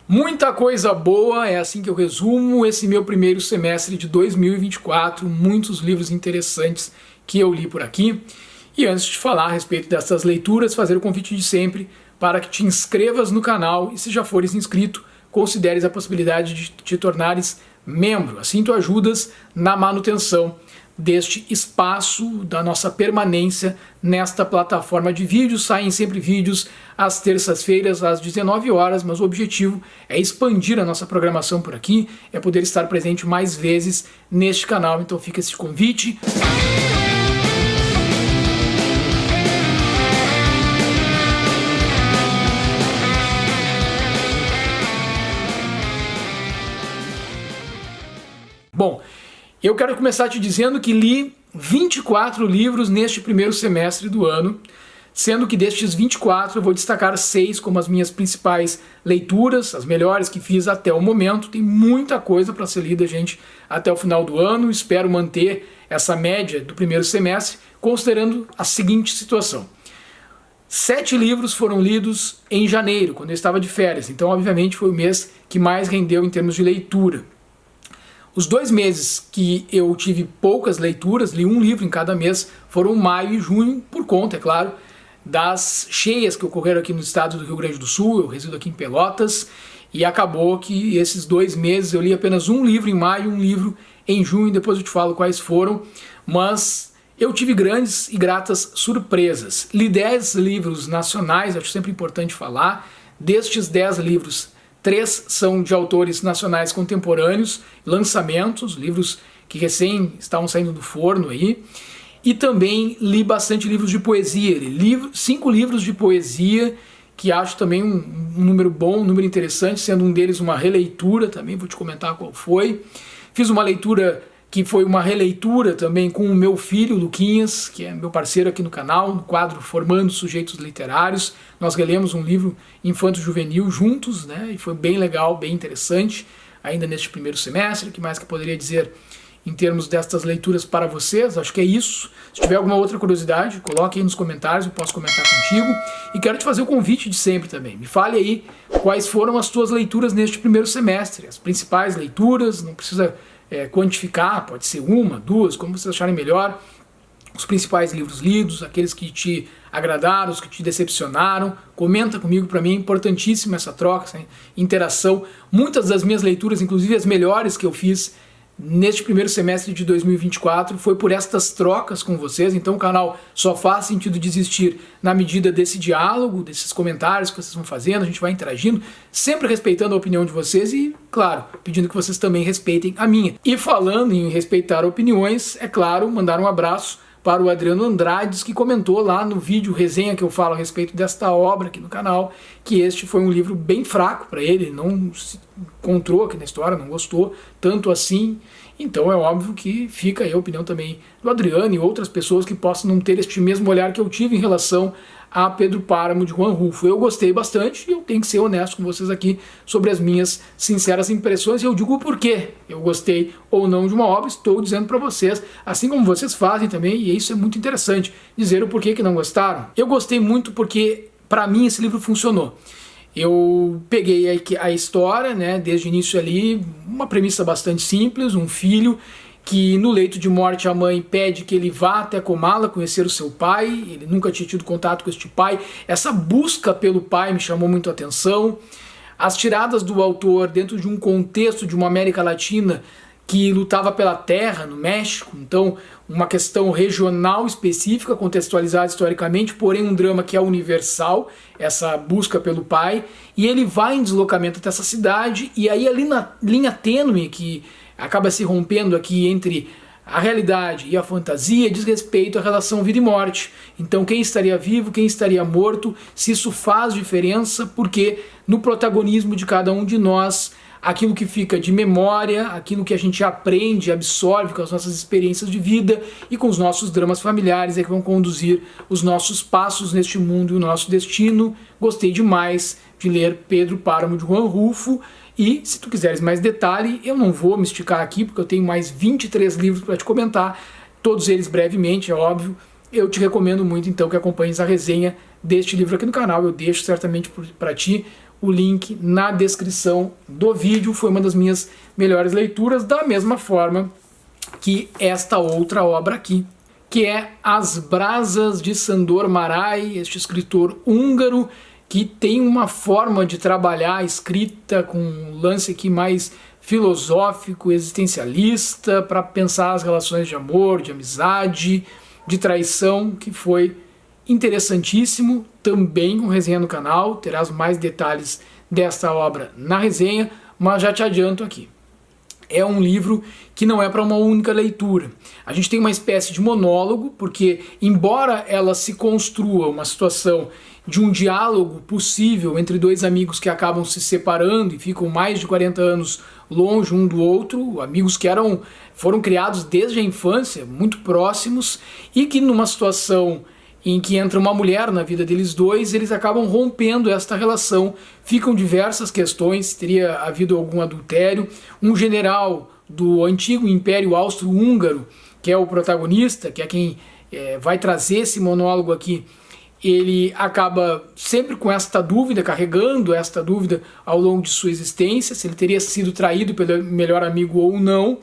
Muita coisa boa, é assim que eu resumo esse meu primeiro semestre de 2024, muitos livros interessantes que eu li por aqui. E antes de falar a respeito dessas leituras, fazer o convite de sempre para que te inscrevas no canal e se já fores inscrito, consideres a possibilidade de te tornares membro. Assim tu ajudas na manutenção deste espaço, da nossa permanência nesta plataforma de vídeos. Saem sempre vídeos às terças-feiras, às 19 horas, mas o objetivo é expandir a nossa programação por aqui, é poder estar presente mais vezes neste canal, então fica esse convite. Bom, eu quero começar te dizendo que li 24 livros neste primeiro semestre do ano, sendo que destes 24 eu vou destacar 6 como as minhas principais leituras, as melhores que fiz até o momento. Tem muita coisa para ser lida, gente, até o final do ano. Espero manter essa média do primeiro semestre, considerando a seguinte situação. 7 livros foram lidos em janeiro, quando eu estava de férias, então obviamente foi o mês que mais rendeu em termos de leitura. Os 2 meses que eu tive poucas leituras, li um livro em cada mês, foram maio e junho, por conta, é claro, das cheias que ocorreram aqui no estado do Rio Grande do Sul. Eu resido aqui em Pelotas, e acabou que esses 2 meses eu li apenas um livro em maio, um livro em junho, depois eu te falo quais foram, mas eu tive grandes e gratas surpresas. Li 10 livros nacionais, acho sempre importante falar. Destes 10 livros, 3 são de autores nacionais contemporâneos, lançamentos, livros que recém estavam saindo do forno aí. E também li bastante livros de poesia, li 5 livros de poesia, que acho também um número bom, um número interessante, sendo um deles uma releitura, também vou te comentar qual foi. Fiz uma leitura que foi uma releitura também com o meu filho, Luquinhas, que é meu parceiro aqui no canal, no quadro Formando Sujeitos Literários. Nós relemos um livro infanto-juvenil juntos, né? E foi bem legal, bem interessante, ainda neste primeiro semestre. O que mais que eu poderia dizer em termos destas leituras para vocês? Acho que é isso. Se tiver alguma outra curiosidade, coloque aí nos comentários, eu posso comentar contigo. E quero te fazer o convite de sempre também. Me fale aí quais foram as tuas leituras neste primeiro semestre, as principais leituras. Não precisa quantificar, pode ser 1, 2, como vocês acharem melhor. Os principais livros lidos, aqueles que te agradaram, os que te decepcionaram. Comenta comigo, para mim é importantíssima essa troca, essa interação. Muitas das minhas leituras, inclusive as melhores que eu fiz neste primeiro semestre de 2024, foi por estas trocas com vocês. Então o canal só faz sentido de existir na medida desse diálogo, desses comentários que vocês vão fazendo, a gente vai interagindo, sempre respeitando a opinião de vocês e, claro, pedindo que vocês também respeitem a minha. E falando em respeitar opiniões, é claro, mandar um abraço para o Adriano Andrades, que comentou lá no vídeo resenha que eu falo a respeito desta obra aqui no canal, que este foi um livro bem fraco para ele, não se encontrou aqui na história, não gostou tanto assim. Então é óbvio que fica aí a opinião também do Adriano e outras pessoas que possam não ter este mesmo olhar que eu tive em relação a Pedro Páramo de Juan Rulfo. Eu gostei bastante e eu tenho que ser honesto com vocês aqui sobre as minhas sinceras impressões, e eu digo o porquê eu gostei ou não de uma obra, estou dizendo para vocês, assim como vocês fazem também, e isso é muito interessante, dizer o porquê que não gostaram. Eu gostei muito porque, para mim, esse livro funcionou. Eu peguei a história, né, desde o início ali, uma premissa bastante simples, um filho que no leito de morte a mãe pede que ele vá até Comala conhecer o seu pai. Ele nunca tinha tido contato com este pai. Essa busca pelo pai me chamou muito a atenção. As tiradas do autor dentro de um contexto de uma América Latina que lutava pela terra no México, então uma questão regional específica, contextualizada historicamente, porém um drama que é universal, essa busca pelo pai, e ele vai em deslocamento até essa cidade, e aí ali na linha tênue que acaba se rompendo aqui entre a realidade e a fantasia diz respeito à relação vida e morte. Então quem estaria vivo, quem estaria morto, se isso faz diferença, porque no protagonismo de cada um de nós, aquilo que fica de memória, aquilo que a gente aprende, absorve com as nossas experiências de vida e com os nossos dramas familiares é que vão conduzir os nossos passos neste mundo e o nosso destino. Gostei demais de ler Pedro Páramo de Juan Rulfo. E se tu quiseres mais detalhe, eu não vou me esticar aqui porque eu tenho mais 23 livros para te comentar, todos eles brevemente, é óbvio. Eu te recomendo muito então que acompanhes a resenha deste livro aqui no canal. Eu deixo certamente para ti o link na descrição do vídeo. Foi uma das minhas melhores leituras, da mesma forma que esta outra obra aqui, que é As Brasas de Sándor Márai, este escritor húngaro que tem uma forma de trabalhar a escrita com um lance aqui mais filosófico, existencialista, para pensar as relações de amor, de amizade, de traição, que foi interessantíssimo. Também com resenha no canal, terás mais detalhes desta obra na resenha, mas já te adianto aqui. É um livro que não é para uma única leitura. A gente tem uma espécie de monólogo, porque embora ela se construa uma situação de um diálogo possível entre dois amigos que acabam se separando e ficam mais de 40 anos longe um do outro, amigos que foram criados desde a infância, muito próximos, e que numa situação em que entra uma mulher na vida deles dois, eles acabam rompendo esta relação. Ficam diversas questões, teria havido algum adultério. Um general do antigo Império Austro-Húngaro, que é o protagonista, que é quem vai trazer esse monólogo aqui, ele acaba sempre com esta dúvida, carregando esta dúvida ao longo de sua existência, se ele teria sido traído pelo melhor amigo ou não.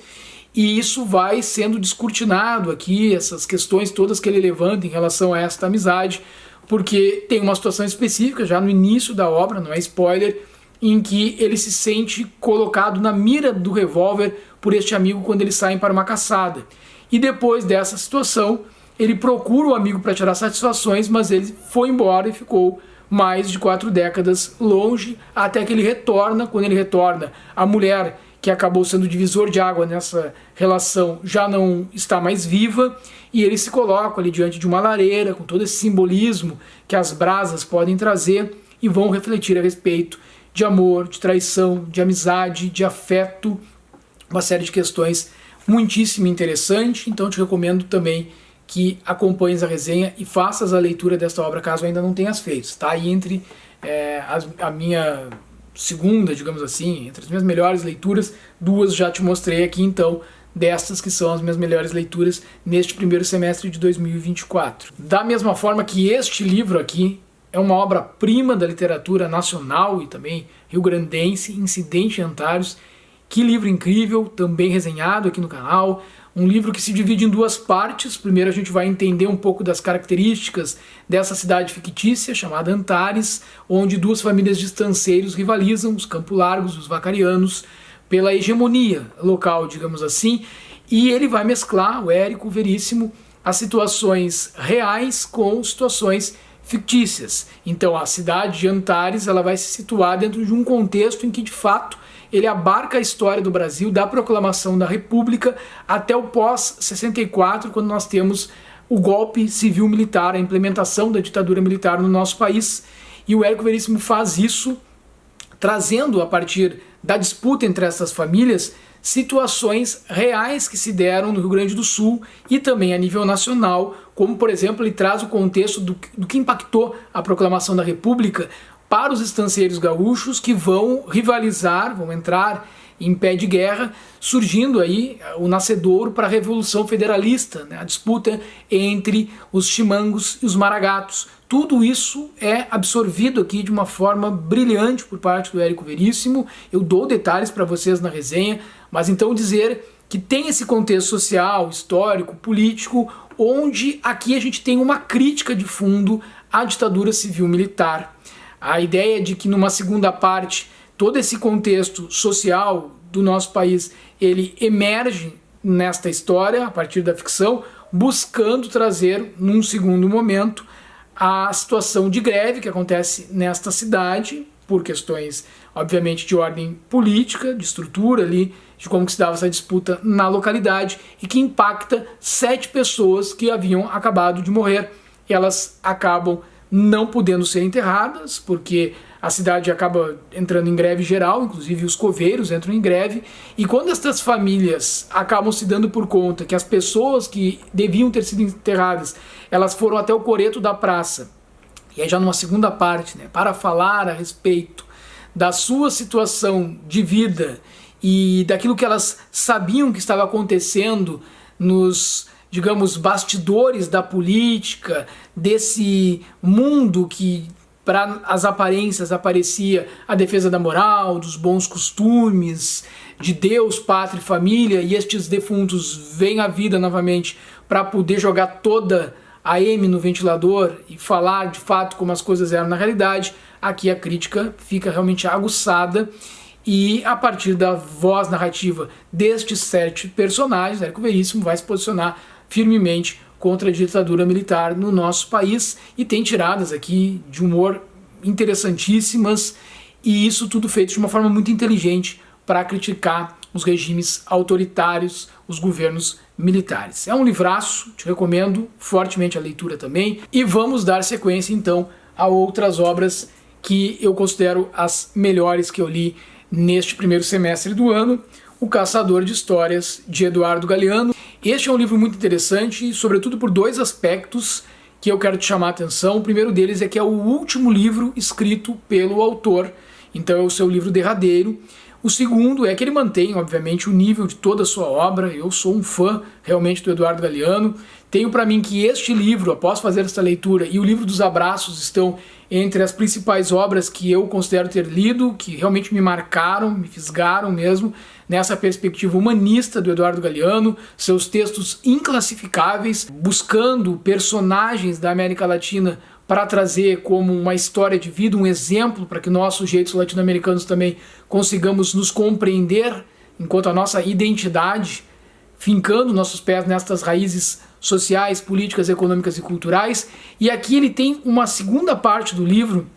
E isso vai sendo descortinado aqui, essas questões todas que ele levanta em relação a esta amizade, porque tem uma situação específica já no início da obra, não é spoiler, em que ele se sente colocado na mira do revólver por este amigo quando eles saem para uma caçada. E depois dessa situação, ele procura o amigo para tirar satisfações, mas ele foi embora e ficou mais de 4 décadas longe, até que ele retorna. Quando ele retorna, a mulher que acabou sendo divisor de água nessa relação já não está mais viva, e ele se coloca ali diante de uma lareira, com todo esse simbolismo que as brasas podem trazer, e vão refletir a respeito de amor, de traição, de amizade, de afeto, uma série de questões muitíssimo interessante. Então eu te recomendo também que acompanhes a resenha e faças a leitura desta obra, caso ainda não tenhas feito. Está aí entre a minha segunda, digamos assim, entre as minhas melhores leituras, 2 já te mostrei aqui, então, destas que são as minhas melhores leituras neste primeiro semestre de 2024. Da mesma forma que este livro aqui é uma obra-prima da literatura nacional e também rio-grandense, Incidente em Antares. Que livro incrível, também resenhado aqui no canal. Um livro que se divide em 2 partes. Primeiro a gente vai entender um pouco das características dessa cidade fictícia chamada Antares, onde 2 famílias de estanceiros rivalizam, os Campo Largos, os Vacarianos, pela hegemonia local, digamos assim. E ele vai mesclar, o Érico Veríssimo, as situações reais com situações fictícias. Então a cidade de Antares ela vai se situar dentro de um contexto em que de fato ele abarca a história do Brasil, da proclamação da República até o pós-64, quando nós temos o golpe civil-militar, a implementação da ditadura militar no nosso país. E o Érico Veríssimo faz isso, trazendo a partir da disputa entre essas famílias situações reais que se deram no Rio Grande do Sul e também a nível nacional, como por exemplo ele traz o contexto do que impactou a proclamação da República para os estanceiros gaúchos, que vão rivalizar, vão entrar em pé de guerra, surgindo aí o nascedouro para a Revolução Federalista, né? A disputa entre os chimangos e os maragatos. Tudo isso é absorvido aqui de uma forma brilhante por parte do Érico Veríssimo. Eu dou detalhes para vocês na resenha, mas então dizer que tem esse contexto social, histórico, político, onde aqui a gente tem uma crítica de fundo à ditadura civil-militar. A ideia de que numa segunda parte todo esse contexto social do nosso país ele emerge nesta história a partir da ficção, buscando trazer num segundo momento a situação de greve que acontece nesta cidade por questões obviamente de ordem política, de estrutura ali, de como que se dava essa disputa na localidade e que impacta 7 pessoas que haviam acabado de morrer. Elas acabam não podendo ser enterradas, porque a cidade acaba entrando em greve geral, inclusive os coveiros entram em greve, e quando estas famílias acabam se dando por conta que as pessoas que deviam ter sido enterradas, elas foram até o coreto da praça, e aí já numa segunda parte, né, para falar a respeito da sua situação de vida e daquilo que elas sabiam que estava acontecendo nos, digamos, bastidores da política, desse mundo que para as aparências aparecia a defesa da moral, dos bons costumes, de Deus, pátria e família, e estes defuntos vêm à vida novamente para poder jogar toda a M no ventilador e falar de fato como as coisas eram na realidade. Aqui a crítica fica realmente aguçada, e a partir da voz narrativa destes 7 personagens, Érico Veríssimo vai se posicionar firmemente contra a ditadura militar no nosso país, e tem tiradas aqui de humor interessantíssimas, e isso tudo feito de uma forma muito inteligente para criticar os regimes autoritários, os governos militares. É um livraço, te recomendo fortemente a leitura também, e vamos dar sequência então a outras obras que eu considero as melhores que eu li neste primeiro semestre do ano. O Caçador de Histórias, de Eduardo Galeano. Este é um livro muito interessante, sobretudo por 2 aspectos que eu quero te chamar a atenção. O primeiro deles é que é o último livro escrito pelo autor, então é o seu livro derradeiro. O segundo é que ele mantém, obviamente, o nível de toda a sua obra. Eu sou um fã realmente do Eduardo Galeano. Tenho para mim que este livro, após fazer esta leitura, e o livro dos abraços estão entre as principais obras que eu considero ter lido, que realmente me marcaram, me fisgaram mesmo, nessa perspectiva humanista do Eduardo Galeano, seus textos inclassificáveis, buscando personagens da América Latina para trazer como uma história de vida, um exemplo para que nós, sujeitos latino-americanos, também consigamos nos compreender enquanto a nossa identidade, fincando nossos pés nestas raízes sociais, políticas, econômicas e culturais. E aqui ele tem uma segunda parte do livro,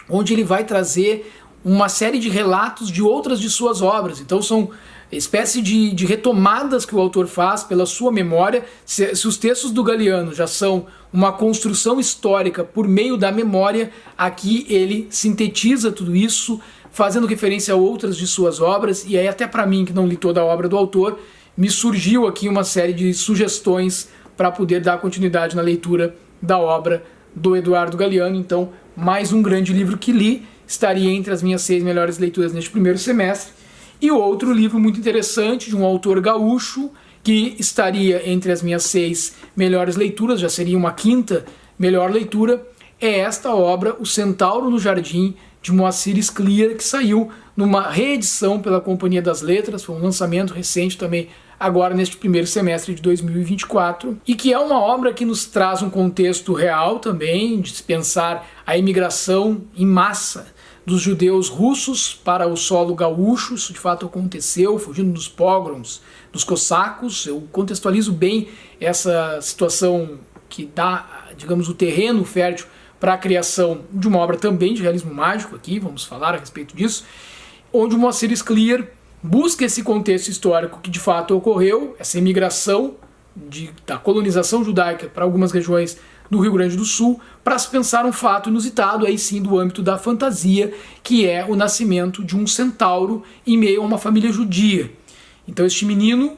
onde ele vai trazer uma série de relatos de outras de suas obras. Então são espécie de retomadas que o autor faz pela sua memória. Se os textos do Galeano já são uma construção histórica por meio da memória, aqui ele sintetiza tudo isso, fazendo referência a outras de suas obras. E aí até para mim, que não li toda a obra do autor, me surgiu aqui uma série de sugestões para poder dar continuidade na leitura da obra do Eduardo Galeano. Então, mais um grande livro que li, estaria entre as minhas 6 melhores leituras neste primeiro semestre. E outro livro muito interessante, de um autor gaúcho, que estaria entre as minhas 6 melhores leituras, já seria uma 5ª melhor leitura, é esta obra, O Centauro no Jardim, de Moacir Scliar, que saiu numa reedição pela Companhia das Letras, foi um lançamento recente também, agora neste primeiro semestre de 2024, e que é uma obra que nos traz um contexto real também, de se pensar a imigração em massa dos judeus russos para o solo gaúcho. Isso de fato aconteceu, fugindo dos pogroms, dos cossacos. Eu contextualizo bem essa situação que dá, digamos, o terreno fértil para a criação de uma obra também de realismo mágico aqui, vamos falar a respeito disso, onde o Moacir Scliar busca esse contexto histórico que de fato ocorreu, essa imigração da colonização judaica para algumas regiões do Rio Grande do Sul, para se pensar um fato inusitado, aí sim do âmbito da fantasia, que é o nascimento de um centauro em meio a uma família judia. Então este menino,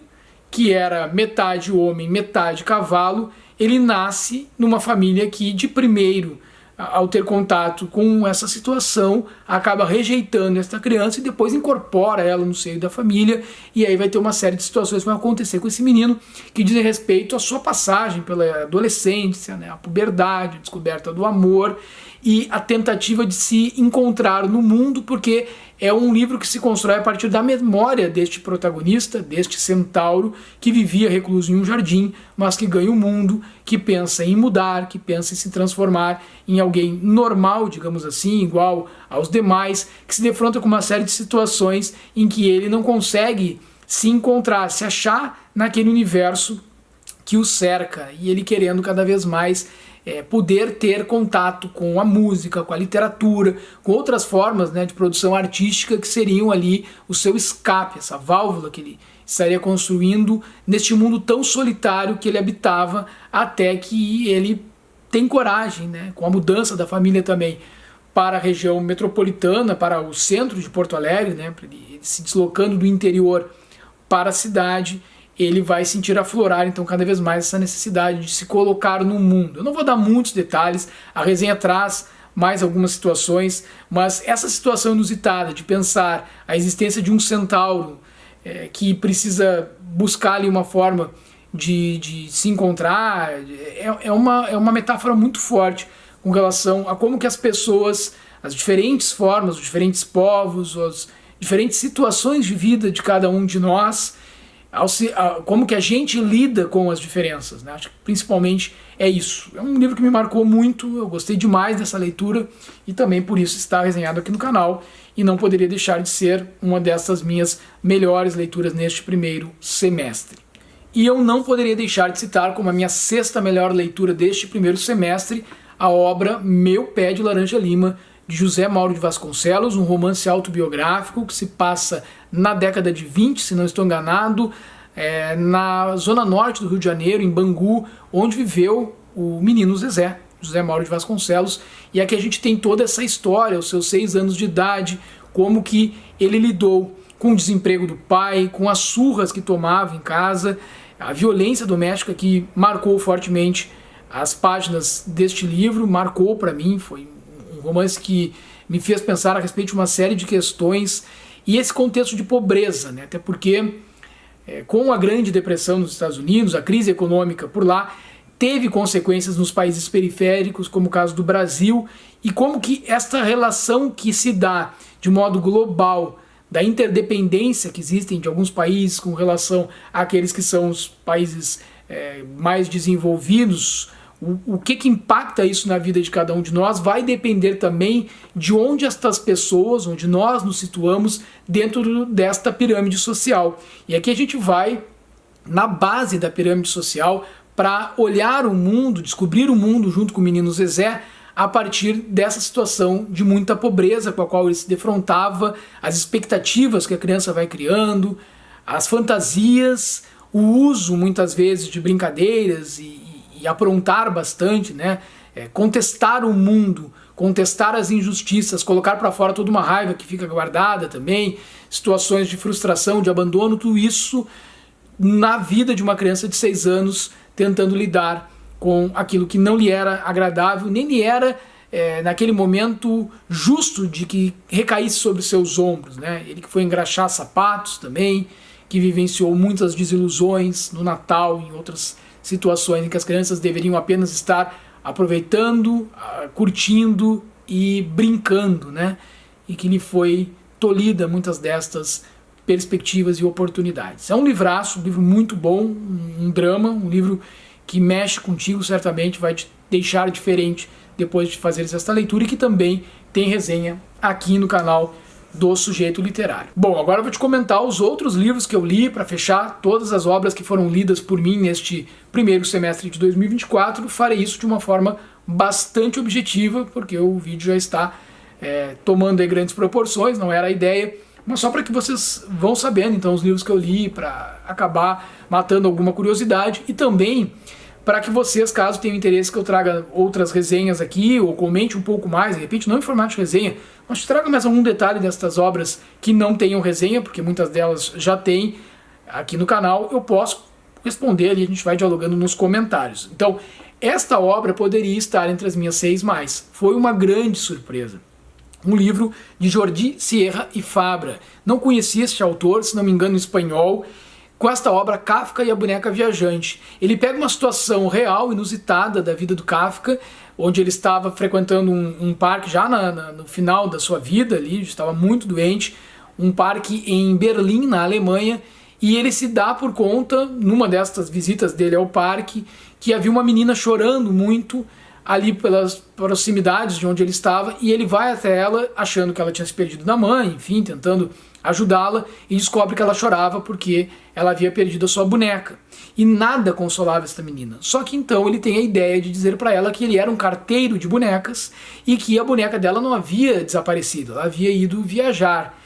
que era metade homem, metade cavalo, ele nasce numa família que de primeiro, ao ter contato com essa situação, acaba rejeitando esta criança e depois incorpora ela no seio da família, e aí vai ter uma série de situações que vão acontecer com esse menino que dizem respeito à sua passagem pela adolescência, né, a puberdade, a descoberta do amor e a tentativa de se encontrar no mundo, porque é um livro que se constrói a partir da memória deste protagonista, deste centauro, que vivia recluso em um jardim, mas que ganha o mundo, que pensa em mudar, que pensa em se transformar em alguém normal, digamos assim, igual aos demais, que se defronta com uma série de situações em que ele não consegue se encontrar, se achar naquele universo que o cerca, e ele querendo cada vez mais poder ter contato com a música, com a literatura, com outras formas, né, de produção artística que seriam ali o seu escape, essa válvula que ele estaria construindo neste mundo tão solitário que ele habitava, até que ele tem coragem, né, com a mudança da família também para a região metropolitana, para o centro de Porto Alegre, né, ele se deslocando do interior para a cidade, ele vai sentir aflorar então cada vez mais essa necessidade de se colocar no mundo. Eu não vou dar muitos detalhes, a resenha traz mais algumas situações, mas essa situação inusitada de pensar a existência de um centauro que precisa buscar ali uma forma de se encontrar, é uma metáfora muito forte com relação a como que as pessoas, as diferentes formas, os diferentes povos, as diferentes situações de vida de cada um de nós, como que a gente lida com as diferenças, né? Acho que principalmente é isso. É um livro que me marcou muito, eu gostei demais dessa leitura e também por isso está resenhado aqui no canal e não poderia deixar de ser uma dessas minhas melhores leituras neste primeiro semestre. E eu não poderia deixar de citar como a minha sexta melhor leitura deste primeiro semestre a obra Meu Pé de Laranja Lima, de José Mauro de Vasconcelos, um romance autobiográfico que se passa na década de 20, se não estou enganado, na zona norte do Rio de Janeiro, em Bangu, onde viveu o menino Zezé, José Mauro de Vasconcelos, e aqui a gente tem toda essa história, aos seus 6 anos de idade, como que ele lidou com o desemprego do pai, com as surras que tomava em casa, a violência doméstica que marcou fortemente as páginas deste livro, marcou para mim, foi um romance que me fez pensar a respeito de uma série de questões e esse contexto de pobreza, né? Até porque com a Grande Depressão nos Estados Unidos, a crise econômica por lá, teve consequências nos países periféricos, como o caso do Brasil, e como que esta relação que se dá de modo global da interdependência que existem de alguns países com relação àqueles que são os países mais desenvolvidos, o que impacta isso na vida de cada um de nós vai depender também de onde estas pessoas, onde nós nos situamos dentro desta pirâmide social. E aqui a gente vai na base da pirâmide social para olhar o mundo, descobrir o mundo junto com o menino Zezé, a partir dessa situação de muita pobreza com a qual ele se defrontava, as expectativas que a criança vai criando, as fantasias, o uso muitas vezes de brincadeiras e aprontar bastante, né? Contestar o mundo, contestar as injustiças, colocar para fora toda uma raiva que fica guardada também, situações de frustração, de abandono, tudo isso na vida de uma criança de 6 anos tentando lidar com aquilo que não lhe era agradável, nem lhe era naquele momento justo de que recaísse sobre seus ombros, né? Ele que foi engraxar sapatos também, que vivenciou muitas desilusões no Natal e em outras situações em que as crianças deveriam apenas estar aproveitando, curtindo e brincando, né? E que lhe foi tolhida muitas destas perspectivas e oportunidades. É um livraço, um livro muito bom, um drama, um livro que mexe contigo, certamente vai te deixar diferente depois de fazer esta leitura e que também tem resenha aqui no canal do Sujeito Literário. Bom, agora eu vou te comentar os outros livros que eu li para fechar todas as obras que foram lidas por mim neste primeiro semestre de 2024. Farei isso de uma forma bastante objetiva, porque o vídeo já está tomando aí grandes proporções, não era a ideia, mas só para que vocês vão sabendo então os livros que eu li, para acabar matando alguma curiosidade e também para que vocês, caso tenham interesse que eu traga outras resenhas aqui, ou comente um pouco mais, de repente não em formato de resenha, mas traga mais algum detalhe destas obras que não tenham resenha, porque muitas delas já tem aqui no canal, eu posso responder e a gente vai dialogando nos comentários. Então, esta obra poderia estar entre as minhas 6 mais. Foi uma grande surpresa. Um livro de Jordi Sierra e Fabra. Não conhecia este autor, se não me engano, em espanhol. Com esta obra, Kafka e a Boneca Viajante. Ele pega uma situação real, inusitada da vida do Kafka, onde ele estava frequentando um parque já no final da sua vida, ali, estava muito doente, um parque em Berlim, na Alemanha, e ele se dá por conta, numa destas visitas dele ao parque, que havia uma menina chorando muito ali pelas proximidades de onde ele estava, e ele vai até ela achando que ela tinha se perdido da mãe, enfim, tentando ajudá-la, e descobre que ela chorava porque ela havia perdido a sua boneca. E nada consolava esta menina. Só que então ele tem a ideia de dizer para ela que ele era um carteiro de bonecas e que a boneca dela não havia desaparecido, ela havia ido viajar.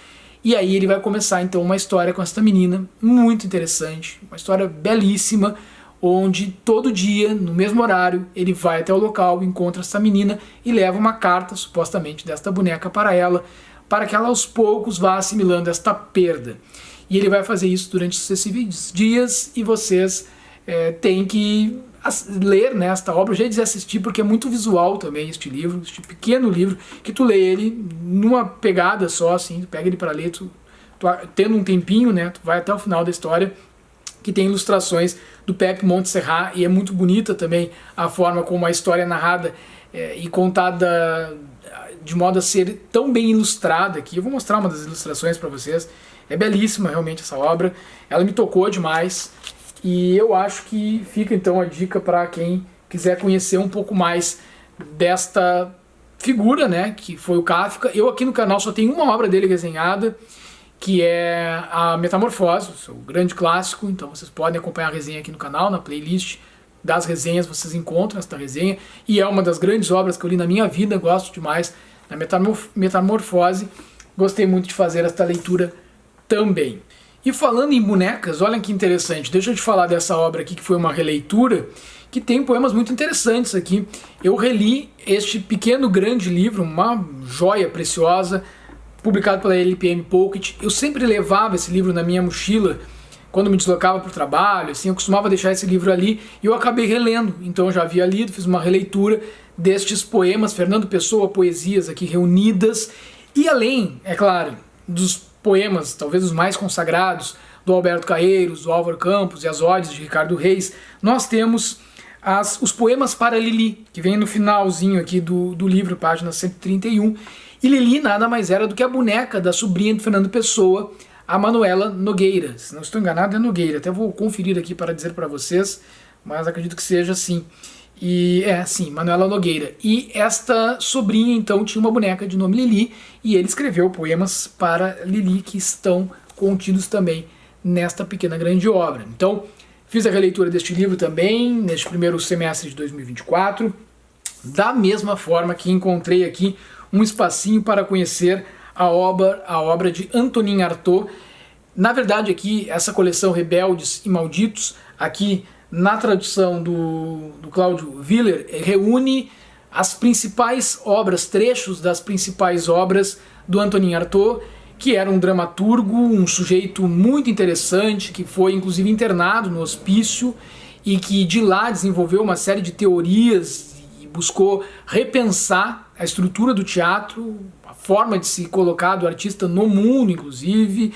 E aí ele vai começar então uma história com esta menina muito interessante, uma história belíssima, onde todo dia, no mesmo horário, ele vai até o local, encontra essa menina e leva uma carta, supostamente, desta boneca para ela, para que ela aos poucos vá assimilando esta perda. E ele vai fazer isso durante sucessivos dias e vocês têm que ler, né, esta obra. Eu já ia assistir porque é muito visual também este livro, este pequeno livro, que tu lê ele numa pegada só, assim, tu pega ele para ler, tu tendo um tempinho, né, tu vai até o final da história, que tem ilustrações do Pepe Montserrat e é muito bonita também a forma como a história é narrada e contada de modo a ser tão bem ilustrada aqui. Eu vou mostrar uma das ilustrações para vocês. É belíssima realmente essa obra, ela me tocou demais e eu acho que fica então a dica para quem quiser conhecer um pouco mais desta figura, né, que foi o Kafka. Eu aqui no canal só tenho uma obra dele resenhada, que é a Metamorfose, o seu grande clássico, então vocês podem acompanhar a resenha aqui no canal, na playlist das resenhas vocês encontram esta resenha, e é uma das grandes obras que eu li na minha vida, gosto demais da Metamorfose, gostei muito de fazer esta leitura também. E falando em bonecas, olha que interessante, deixa eu te falar dessa obra aqui que foi uma releitura, que tem poemas muito interessantes aqui. Eu reli este pequeno grande livro, uma joia preciosa, publicado pela LPM Pocket. Eu sempre levava esse livro na minha mochila quando me deslocava para o trabalho, assim, eu costumava deixar esse livro ali e eu acabei relendo. Então eu já havia lido, fiz uma releitura destes poemas, Fernando Pessoa, poesias aqui reunidas, e além, é claro, dos poemas, talvez os mais consagrados, do Alberto Caeiros, do Álvaro Campos e as odes de Ricardo Reis, nós temos os poemas para Lili, que vem no finalzinho aqui do livro, página 131, e Lili nada mais era do que a boneca da sobrinha de Fernando Pessoa, a Manuela Nogueira. Se não estou enganado, é Nogueira. Até vou conferir aqui para dizer para vocês, mas acredito que seja assim. E sim, Manuela Nogueira. E esta sobrinha, então, tinha uma boneca de nome Lili, e ele escreveu poemas para Lili que estão contidos também nesta pequena grande obra. Então, fiz a releitura deste livro também, neste primeiro semestre de 2024, da mesma forma que encontrei aqui um espacinho para conhecer a obra de Antonin Artaud. Na verdade aqui, essa coleção Rebeldes e Malditos, aqui na tradução do Cláudio Willer, reúne as principais obras, trechos das principais obras do Antonin Artaud, que era um dramaturgo, um sujeito muito interessante, que foi inclusive internado no hospício e que de lá desenvolveu uma série de teorias e buscou repensar a estrutura do teatro, a forma de se colocar do artista no mundo, inclusive.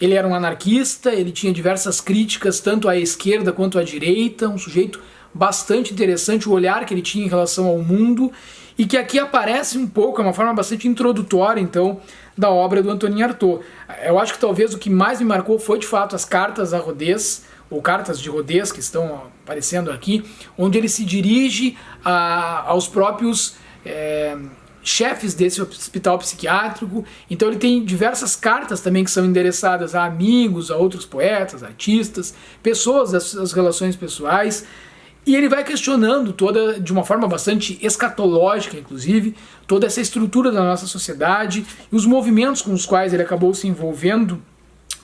Ele era um anarquista, ele tinha diversas críticas tanto à esquerda quanto à direita, um sujeito bastante interessante, o olhar que ele tinha em relação ao mundo, e que aqui aparece um pouco, é uma forma bastante introdutória, então, da obra do Antonin Artaud. Eu acho que talvez o que mais me marcou foi, de fato, as cartas a Rodez, ou cartas de Rodez, que estão aparecendo aqui, onde ele se dirige aos próprios chefes desse hospital psiquiátrico. Então ele tem diversas cartas também que são endereçadas a amigos, a outros poetas, artistas, pessoas das suas relações pessoais, e ele vai questionando toda, de uma forma bastante escatológica inclusive, toda essa estrutura da nossa sociedade e os movimentos com os quais ele acabou se envolvendo,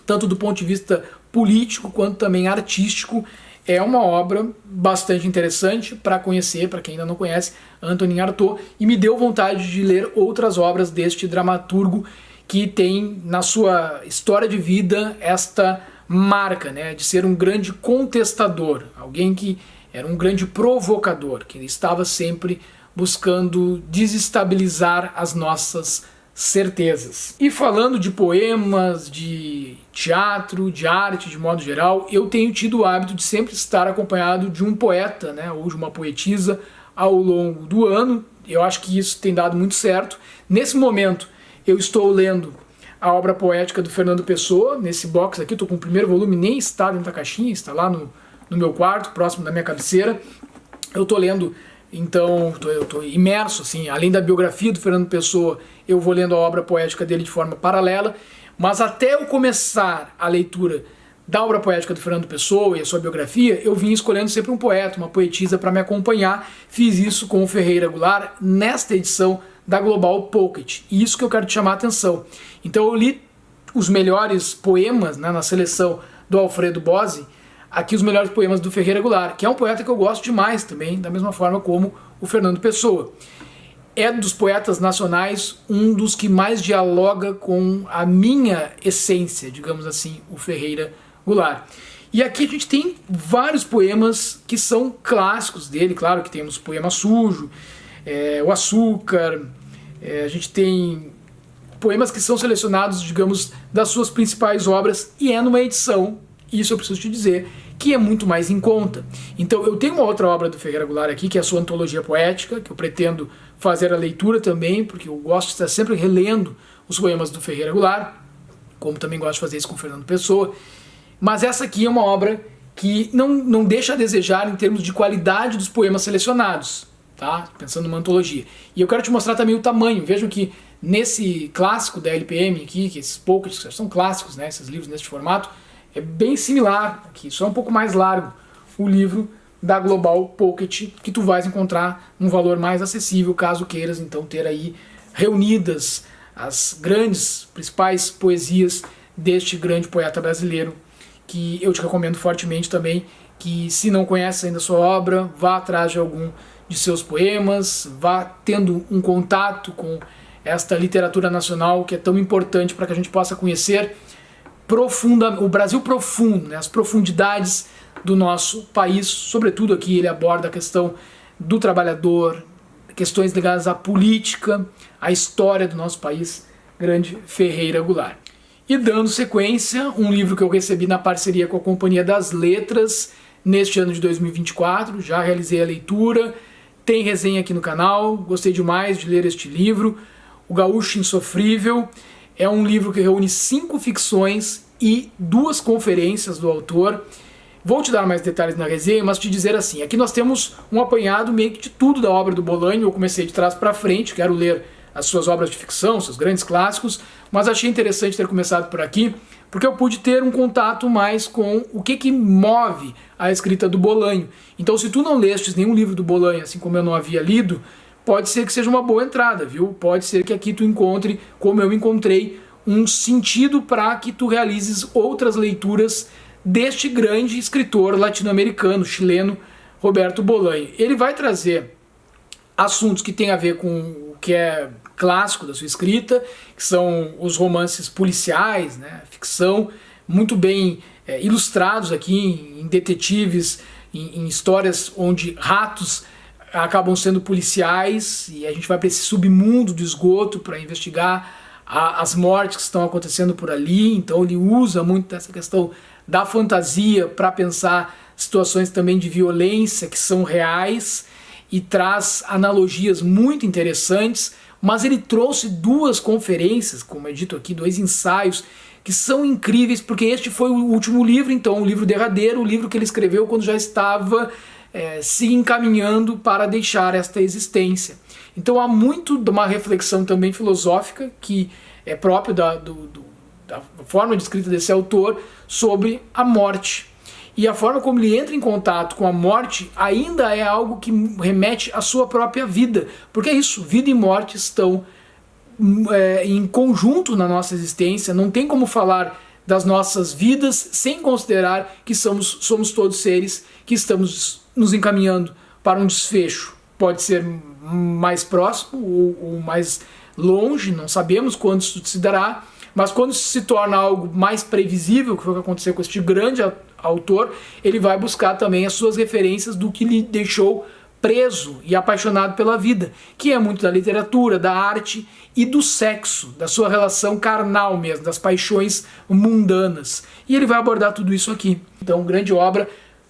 tanto do ponto de vista político quanto também artístico. É uma obra bastante interessante para conhecer, para quem ainda não conhece, Antonin Artaud, e me deu vontade de ler outras obras deste dramaturgo que tem na sua história de vida esta marca, né, de ser um grande contestador, alguém que era um grande provocador, que estava sempre buscando desestabilizar as nossas certezas. E falando de poemas, de teatro, de arte de modo geral, eu tenho tido o hábito de sempre estar acompanhado de um poeta, né, ou de uma poetisa ao longo do ano. Eu acho que isso tem dado muito certo. Nesse momento eu estou lendo a obra poética do Fernando Pessoa, nesse box aqui, estou com o primeiro volume, nem está dentro da caixinha, está lá no meu quarto, próximo da minha cabeceira. Eu estou lendo, então, eu estou imerso, assim, além da biografia do Fernando Pessoa, eu vou lendo a obra poética dele de forma paralela, mas até eu começar a leitura da obra poética do Fernando Pessoa e a sua biografia, eu vim escolhendo sempre um poeta, uma poetisa para me acompanhar. Fiz isso com o Ferreira Goulart nesta edição da Global Pocket, e isso que eu quero te chamar a atenção. Então eu li os melhores poemas, né, na seleção do Alfredo Bozzi, aqui os melhores poemas do Ferreira Goulart, que é um poeta que eu gosto demais também, da mesma forma como o Fernando Pessoa. É dos poetas nacionais um dos que mais dialoga com a minha essência, digamos assim, o Ferreira Goulart. E aqui a gente tem vários poemas que são clássicos dele, claro que temos Poema Sujo, O Açúcar, a gente tem poemas que são selecionados, digamos, das suas principais obras, e é numa edição, isso eu preciso te dizer, que que é muito mais em conta. Então eu tenho uma outra obra do Ferreira Goulart aqui, que é a sua Antologia Poética, que eu pretendo fazer a leitura também, porque eu gosto de estar sempre relendo os poemas do Ferreira Goulart, como também gosto de fazer isso com o Fernando Pessoa. Mas essa aqui é uma obra que não deixa a desejar em termos de qualidade dos poemas selecionados, tá? Pensando numa antologia. E eu quero te mostrar também o tamanho. Vejam que nesse clássico da LPM aqui, que esses pockets são clássicos, né, esses livros nesse formato, é bem similar aqui, só um pouco mais largo o livro da Global Pocket, que tu vais encontrar num valor mais acessível, caso queiras então ter aí reunidas as grandes, principais poesias deste grande poeta brasileiro, que eu te recomendo fortemente também, que se não conhece ainda a sua obra, vá atrás de algum de seus poemas, vá tendo um contato com esta literatura nacional que é tão importante para que a gente possa conhecer o Brasil profundo, né, as profundidades do nosso país. Sobretudo aqui ele aborda a questão do trabalhador, questões ligadas à política, à história do nosso país, grande Ferreira Goulart. E dando sequência, um livro que eu recebi na parceria com a Companhia das Letras neste ano de 2024, já realizei a leitura, tem resenha aqui no canal, gostei demais de ler este livro. O Gaúcho Insofrível é um livro que reúne 5 ficções e 2 conferências do autor. Vou te dar mais detalhes na resenha, mas te dizer assim, aqui nós temos um apanhado meio que de tudo da obra do Bolanho. Eu comecei de trás para frente, quero ler as suas obras de ficção, seus grandes clássicos, mas achei interessante ter começado por aqui, porque eu pude ter um contato mais com o que move a escrita do Bolanho. Então se tu não lestes nenhum livro do Bolanho, assim como eu não havia lido, pode ser que seja uma boa entrada, viu? Pode ser que aqui tu encontre, como eu encontrei, um sentido para que tu realizes outras leituras deste grande escritor latino-americano, chileno, Roberto Bolanho. Ele vai trazer assuntos que têm a ver com o que é clássico da sua escrita, que são os romances policiais, né? Ficção, muito bem ilustrados aqui em detetives, em histórias onde ratos acabam sendo policiais e a gente vai para esse submundo do esgoto para investigar as mortes que estão acontecendo por ali. Então ele usa muito dessa questão da fantasia para pensar situações também de violência que são reais e traz analogias muito interessantes. Mas ele trouxe 2 conferências, como é dito aqui, 2 ensaios que são incríveis, porque este foi o último livro, então o livro derradeiro, o livro que ele escreveu quando já estava se encaminhando para deixar esta existência. Então há muito de uma reflexão também filosófica que é próprio da forma de escrita desse autor sobre a morte. E a forma como ele entra em contato com a morte ainda é algo que remete à sua própria vida. Porque é isso, vida e morte estão em conjunto na nossa existência. Não tem como falar das nossas vidas sem considerar que somos todos seres que estamos nos encaminhando para um desfecho. Pode ser mais próximo ou mais longe, não sabemos quando isso se dará, mas quando se torna algo mais previsível, que foi o que aconteceu com este grande autor, ele vai buscar também as suas referências do que lhe deixou preso e apaixonado pela vida, que é muito da literatura, da arte e do sexo, da sua relação carnal mesmo, das paixões mundanas. E ele vai abordar tudo isso aqui. Então, grande obra.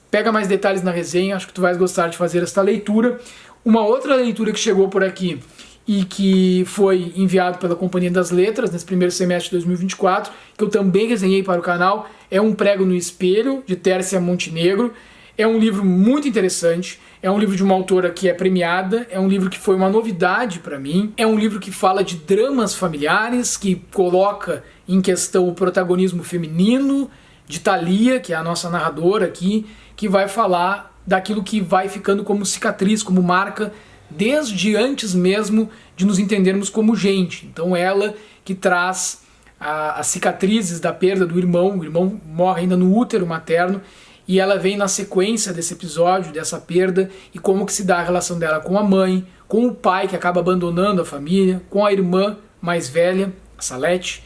Pega mais detalhes na resenha, acho que tu vais gostar de fazer esta leitura. Uma outra leitura que chegou por aqui e que foi enviado pela Companhia das Letras nesse primeiro semestre de 2024, que eu também resenhei para o canal, é Um Prego no Espelho, de Tércia Montenegro. É um livro muito interessante, é um livro de uma autora que é premiada, é um livro que foi uma novidade para mim, é um livro que fala de dramas familiares, que coloca em questão o protagonismo feminino de Thalia, que é a nossa narradora aqui, que vai falar daquilo que vai ficando como cicatriz, como marca, desde antes mesmo de nos entendermos como gente. Então ela que traz as cicatrizes da perda do irmão, o irmão morre ainda no útero materno, e ela vem na sequência desse episódio, dessa perda, e como que se dá a relação dela com a mãe, com o pai que acaba abandonando a família, com a irmã mais velha, a Salete,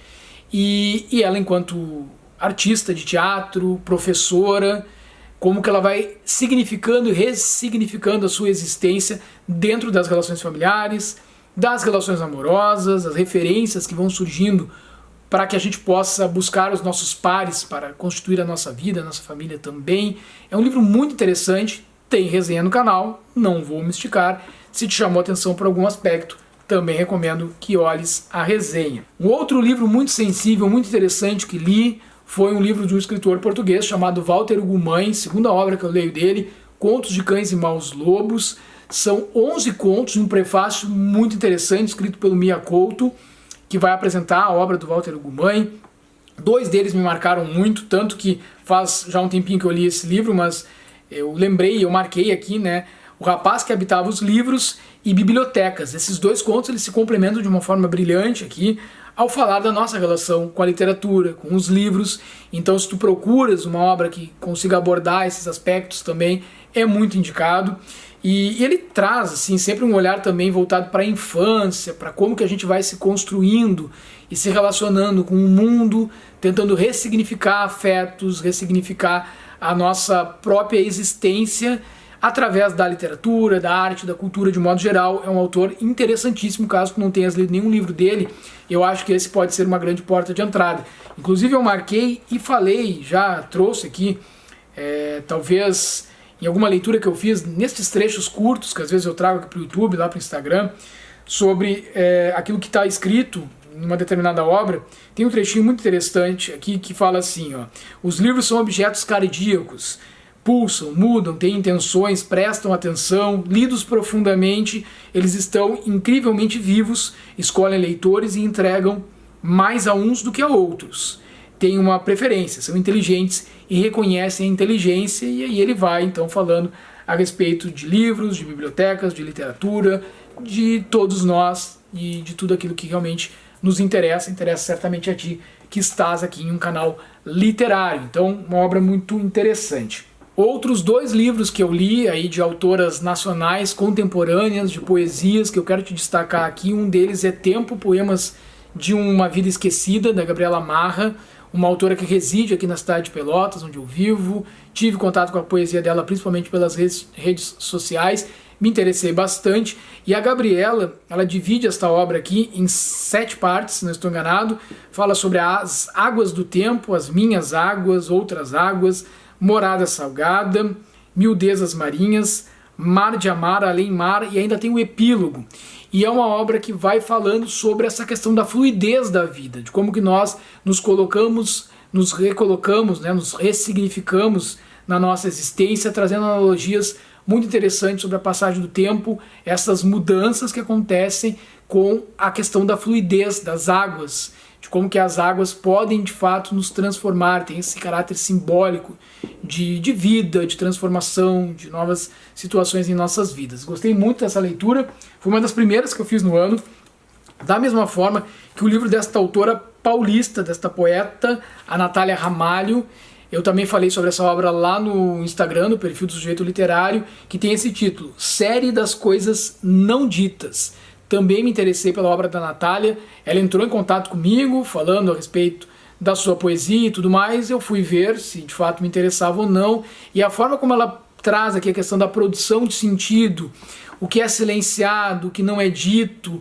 e ela enquanto artista de teatro, professora, como que ela vai significando e ressignificando a sua existência dentro das relações familiares, das relações amorosas, as referências que vão surgindo para que a gente possa buscar os nossos pares para constituir a nossa vida, a nossa família também. É um livro muito interessante, tem resenha no canal, não vou me esticar. Se te chamou a atenção por algum aspecto, também recomendo que olhes a resenha. Um outro livro muito sensível, muito interessante que li, foi um livro de um escritor português chamado Walter Hugo Mãe, segunda obra que eu leio dele, Contos de Cães e Maus Lobos. São 11 contos, um prefácio muito interessante, escrito pelo Mia Couto, que vai apresentar a obra do Walter Hugo Mãe. 2 deles me marcaram muito, tanto que faz já um tempinho que eu li esse livro, mas eu lembrei, eu marquei aqui, né, O Rapaz que Habitava os Livros e Bibliotecas. Esses 2 contos eles se complementam de uma forma brilhante aqui, ao falar da nossa relação com a literatura, com os livros. Então, se tu procuras uma obra que consiga abordar esses aspectos também, é muito indicado. E ele traz assim, sempre um olhar também voltado para a infância, para como que a gente vai se construindo e se relacionando com o mundo, tentando ressignificar afetos, ressignificar a nossa própria existência através da literatura, da arte, da cultura de modo geral. É um autor interessantíssimo, caso tu não tenhas lido nenhum livro dele, eu acho que esse pode ser uma grande porta de entrada. Inclusive eu marquei e falei, já trouxe aqui, talvez em alguma leitura que eu fiz, nesses trechos curtos, que às vezes eu trago aqui para o YouTube, lá para o Instagram, sobre aquilo que está escrito numa determinada obra. Tem um trechinho muito interessante aqui que fala assim, ó: os livros são objetos cardíacos, pulsam, mudam, têm intenções, prestam atenção, lidos profundamente, eles estão incrivelmente vivos, escolhem leitores e entregam mais a uns do que a outros. Têm uma preferência, são inteligentes e reconhecem a inteligência, e aí ele vai então falando a respeito de livros, de bibliotecas, de literatura, de todos nós e de tudo aquilo que realmente nos interessa certamente a ti que estás aqui em um canal literário. Então, uma obra muito interessante. Outros 2 livros que eu li aí de autoras nacionais contemporâneas de poesias que eu quero te destacar aqui, um deles é Tempo, Poemas de uma Vida Esquecida, da Gabriela Marra, uma autora que reside aqui na cidade de Pelotas, onde eu vivo. Tive contato com a poesia dela principalmente pelas redes sociais, me interessei bastante. E a Gabriela, ela divide esta obra aqui em 7 partes, se não estou enganado. Fala sobre as águas do tempo, as minhas águas, outras águas, Morada Salgada, Mildezas Marinhas, Mar de Amar, Além Mar, e ainda tem o epílogo. E é uma obra que vai falando sobre essa questão da fluidez da vida, de como que nós nos colocamos, nos recolocamos, né, nos ressignificamos na nossa existência, trazendo analogias muito interessantes sobre a passagem do tempo, essas mudanças que acontecem com a questão da fluidez das águas, de como que as águas podem de fato nos transformar, tem esse caráter simbólico de vida, de transformação, de novas situações em nossas vidas. Gostei muito dessa leitura, foi uma das primeiras que eu fiz no ano, da mesma forma que o livro desta autora paulista, desta poeta, a Natália Ramalho. Eu também falei sobre essa obra lá no Instagram, no perfil do Sujeito Literário, que tem esse título, Série das Coisas Não Ditas. Também me interessei pela obra da Natália, ela entrou em contato comigo, falando a respeito da sua poesia e tudo mais. Eu fui ver se de fato me interessava ou não, e a forma como ela traz aqui a questão da produção de sentido, o que é silenciado, o que não é dito,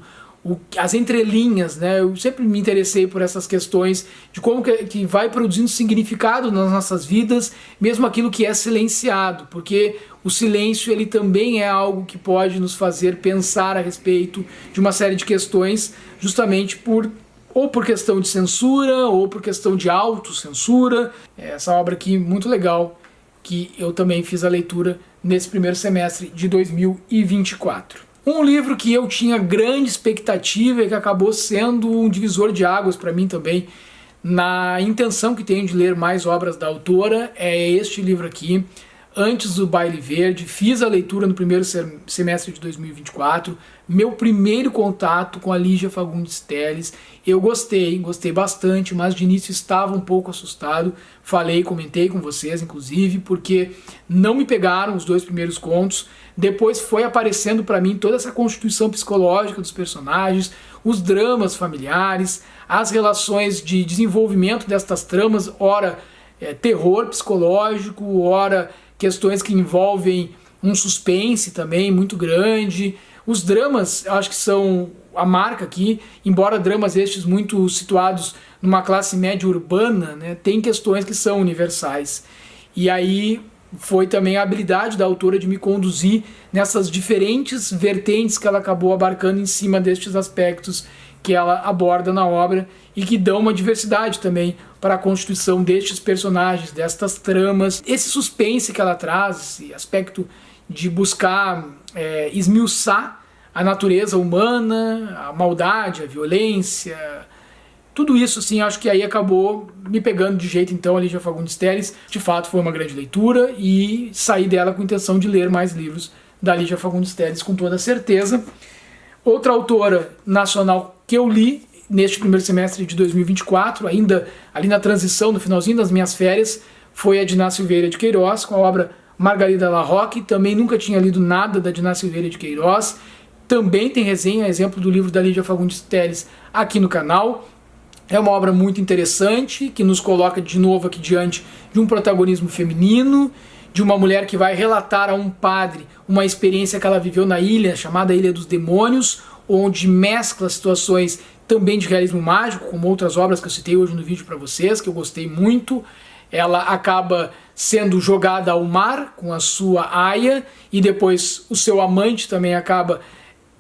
as entrelinhas, né? Eu sempre me interessei por essas questões de como que vai produzindo significado nas nossas vidas, mesmo aquilo que é silenciado, porque o silêncio ele também é algo que pode nos fazer pensar a respeito de uma série de questões, justamente ou por questão de censura, ou por questão de autocensura. Essa obra aqui muito legal, que eu também fiz a leitura nesse primeiro semestre de 2024. Um livro que eu tinha grande expectativa e que acabou sendo um divisor de águas para mim também, na intenção que tenho de ler mais obras da autora, é este livro aqui, Antes do Baile Verde. Fiz a leitura no primeiro semestre de 2024, meu primeiro contato com a Lígia Fagundes Telles. Eu gostei bastante, mas de início estava um pouco assustado. Comentei com vocês, inclusive, porque não me pegaram os 2 primeiros contos. Depois foi aparecendo para mim toda essa constituição psicológica dos personagens, os dramas familiares, as relações de desenvolvimento destas tramas, ora terror psicológico, ora questões que envolvem um suspense também muito grande. Os dramas, eu acho que são a marca aqui, embora dramas estes muito situados numa classe média urbana, né, tem questões que são universais. E aí foi também a habilidade da autora de me conduzir nessas diferentes vertentes que ela acabou abarcando em cima destes aspectos que ela aborda na obra e que dão uma diversidade também para a constituição destes personagens, destas tramas. Esse suspense que ela traz, esse aspecto de buscar esmiuçar a natureza humana, a maldade, a violência, tudo isso, assim, acho que aí acabou me pegando de jeito. Então a Lígia Fagundes Telles, de fato, foi uma grande leitura e saí dela com a intenção de ler mais livros da Lígia Fagundes Telles, com toda certeza. Outra autora nacional que eu li neste primeiro semestre de 2024, ainda ali na transição, no finalzinho das minhas férias, foi a Diná Silveira de Queiroz, com a obra Margarida Larroque. Também nunca tinha lido nada da Diná Silveira de Queiroz. Também tem resenha, exemplo do livro da Lígia Fagundes Telles, aqui no canal. É uma obra muito interessante, que nos coloca de novo aqui diante de um protagonismo feminino, de uma mulher que vai relatar a um padre uma experiência que ela viveu na ilha, chamada Ilha dos Demônios, onde mescla situações também de realismo mágico, como outras obras que eu citei hoje no vídeo para vocês, que eu gostei muito. Ela acaba sendo jogada ao mar com a sua aia, e depois o seu amante também acaba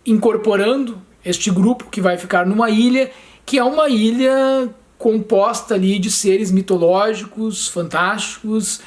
incorporando este grupo que vai ficar numa ilha, que é uma ilha composta ali de seres mitológicos, fantásticos,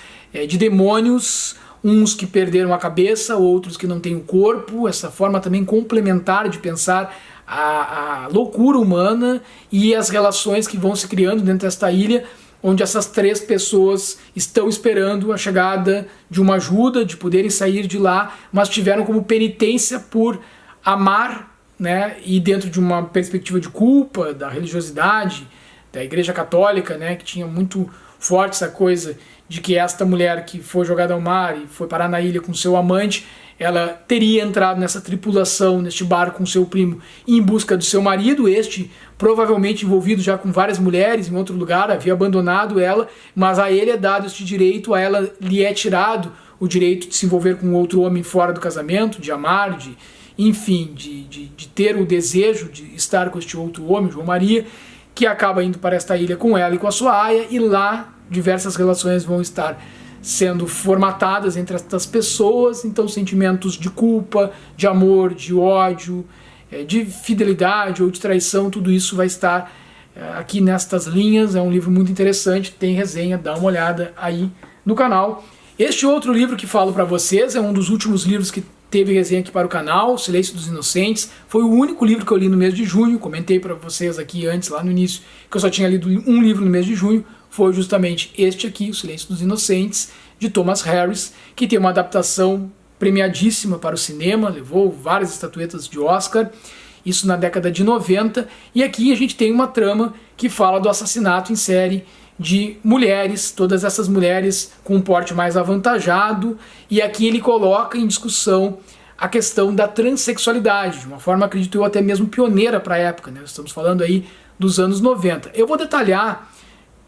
de demônios, uns que perderam a cabeça, outros que não têm o corpo, essa forma também complementar de pensar a loucura humana e as relações que vão se criando dentro desta ilha, onde essas três pessoas estão esperando a chegada de uma ajuda, de poderem sair de lá, mas tiveram como penitência por amar, né, e dentro de uma perspectiva de culpa, da religiosidade, da Igreja Católica, né, que tinha muito forte essa coisa de que esta mulher que foi jogada ao mar e foi parar na ilha com seu amante, ela teria entrado nessa tripulação, neste barco com seu primo, em busca do seu marido, este provavelmente envolvido já com várias mulheres em outro lugar, havia abandonado ela, mas a ele é dado este direito, a ela lhe é tirado o direito de se envolver com outro homem fora do casamento, de amar, enfim, de ter o desejo de estar com este outro homem, João Maria, que acaba indo para esta ilha com ela e com a sua aia, e lá diversas relações vão estar sendo formatadas entre estas pessoas. Então sentimentos de culpa, de amor, de ódio, de fidelidade ou de traição, tudo isso vai estar aqui nestas linhas. É um livro muito interessante, tem resenha, dá uma olhada aí no canal. Este outro livro que falo para vocês é um dos últimos livros que teve resenha aqui para o canal, Silêncio dos Inocentes. Foi o único livro que eu li no mês de junho. Comentei para vocês aqui antes, lá no início, que eu só tinha lido um livro no mês de junho. Foi justamente este aqui, O Silêncio dos Inocentes, de Thomas Harris, que tem uma adaptação premiadíssima para o cinema, levou várias estatuetas de Oscar, isso na década de 90. E aqui a gente tem uma trama que fala do assassinato em série de mulheres, todas essas mulheres com um porte mais avantajado, e aqui ele coloca em discussão a questão da transexualidade, de uma forma, acredito eu, até mesmo pioneira para a época, né? Estamos falando aí dos anos 90. Eu vou detalhar